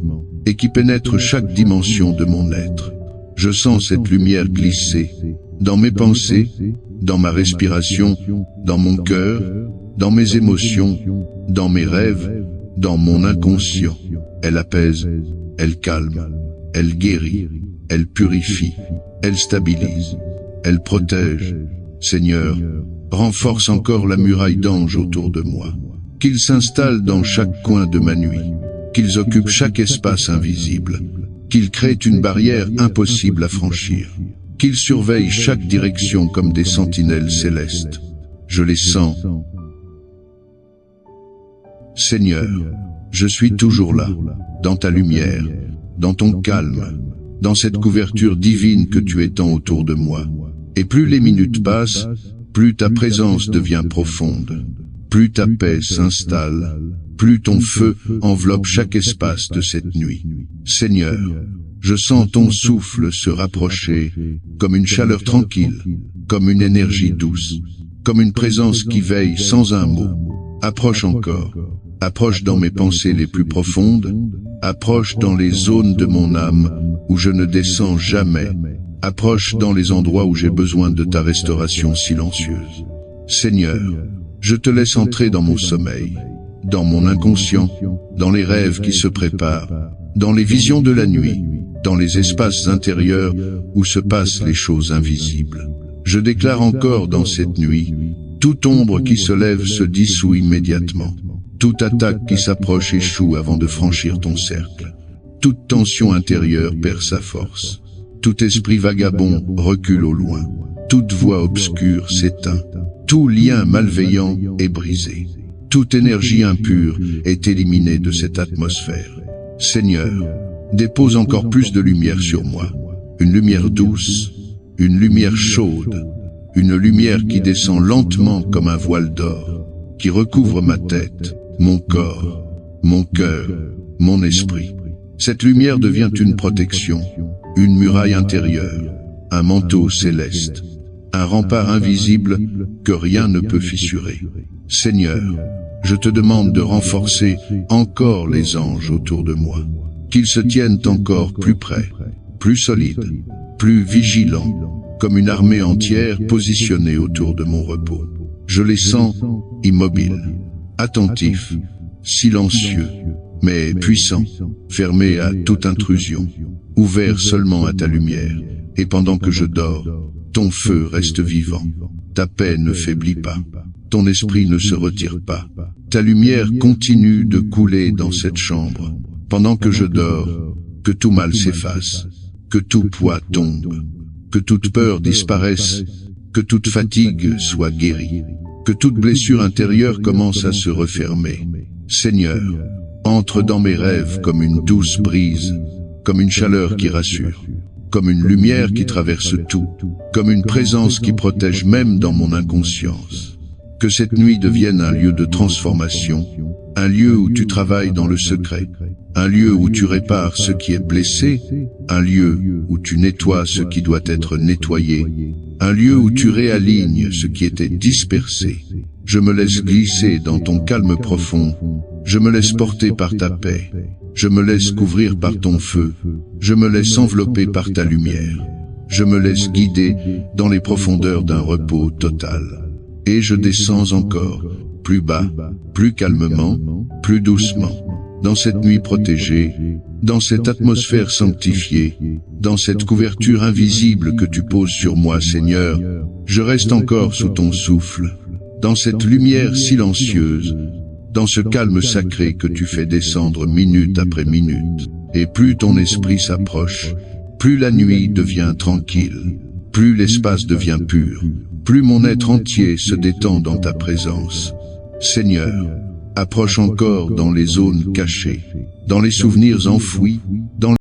S3: et qui pénètre chaque dimension de mon être. Je sens cette lumière glisser dans mes pensées, dans ma respiration, dans mon cœur, dans mes émotions, dans mes rêves, dans mon inconscient. Elle apaise, elle calme, elle guérit, elle purifie, elle stabilise, elle protège. Seigneur, renforce encore la muraille d'anges autour de moi. Qu'ils s'installent dans chaque coin de ma nuit, qu'ils occupent chaque espace invisible, qu'ils créent une barrière impossible à franchir, qu'ils surveillent chaque direction comme des sentinelles célestes. Je les sens. Seigneur, je suis toujours là, dans ta lumière, dans ton calme, dans cette couverture divine que tu étends autour de moi. Et plus les minutes passent, plus ta présence devient profonde. Plus ta paix s'installe, plus ton feu enveloppe chaque espace de cette nuit. Seigneur, je sens ton souffle se rapprocher, comme une chaleur tranquille, comme une énergie douce, comme une présence qui veille sans un mot. Approche encore, approche dans mes pensées les plus profondes, approche dans les zones de mon âme où je ne descends jamais, approche dans les endroits où j'ai besoin de ta restauration silencieuse. Seigneur, je te laisse entrer dans mon sommeil, dans mon inconscient, dans les rêves qui se préparent, dans les visions de la nuit, dans les espaces intérieurs où se passent les choses invisibles. Je déclare encore dans cette nuit, toute ombre qui se lève se dissout immédiatement. Toute attaque qui s'approche échoue avant de franchir ton cercle. Toute tension intérieure perd sa force. Tout esprit vagabond recule au loin. Toute voix obscure s'éteint. Tout lien malveillant est brisé. Toute énergie impure est éliminée de cette atmosphère. Seigneur, dépose encore plus de lumière sur moi. Une lumière douce, une lumière chaude, une lumière qui descend lentement comme un voile d'or, qui recouvre ma tête, mon corps, mon cœur, mon esprit. Cette lumière devient une protection, une muraille intérieure, un manteau céleste, un rempart invisible que rien ne peut fissurer. Seigneur, je te demande de renforcer encore les anges autour de moi, qu'ils se tiennent encore plus près, plus solides, plus vigilants, comme une armée entière positionnée autour de mon repos. Je les sens immobiles, attentifs, silencieux, mais puissants, fermés à toute intrusion, ouverts seulement à ta lumière. Et pendant que je dors, ton feu reste vivant, ta paix ne faiblit pas, ton esprit ne se retire pas, ta lumière continue de couler dans cette chambre. Pendant que je dors, que tout mal s'efface, que tout poids tombe, que toute peur disparaisse, que toute fatigue soit guérie, que toute blessure intérieure commence à se refermer. Seigneur, entre dans mes rêves comme une douce brise, comme une chaleur qui rassure, comme une lumière qui traverse tout, comme une présence qui protège même dans mon inconscience. Que cette nuit devienne un lieu de transformation, un lieu où tu travailles dans le secret, un lieu où tu répares ce qui est blessé, un lieu où tu nettoies ce qui doit être nettoyé, un lieu où tu réalignes ce qui était dispersé. Je me laisse glisser dans ton calme profond, je me laisse porter par ta paix, je me laisse couvrir par ton feu, je me laisse envelopper par ta lumière, je me laisse guider dans les profondeurs d'un repos total. Et je descends encore, plus bas, plus calmement, plus doucement, dans cette nuit protégée, dans cette atmosphère sanctifiée, dans cette couverture invisible que tu poses sur moi, Seigneur. Je reste encore sous ton souffle, dans cette lumière silencieuse, dans ce calme sacré que tu fais descendre minute après minute. Et plus ton esprit s'approche, plus la nuit devient tranquille, plus l'espace devient pur, plus mon être entier se détend dans ta présence. Seigneur, approche encore dans les zones cachées, dans les souvenirs enfouis, dans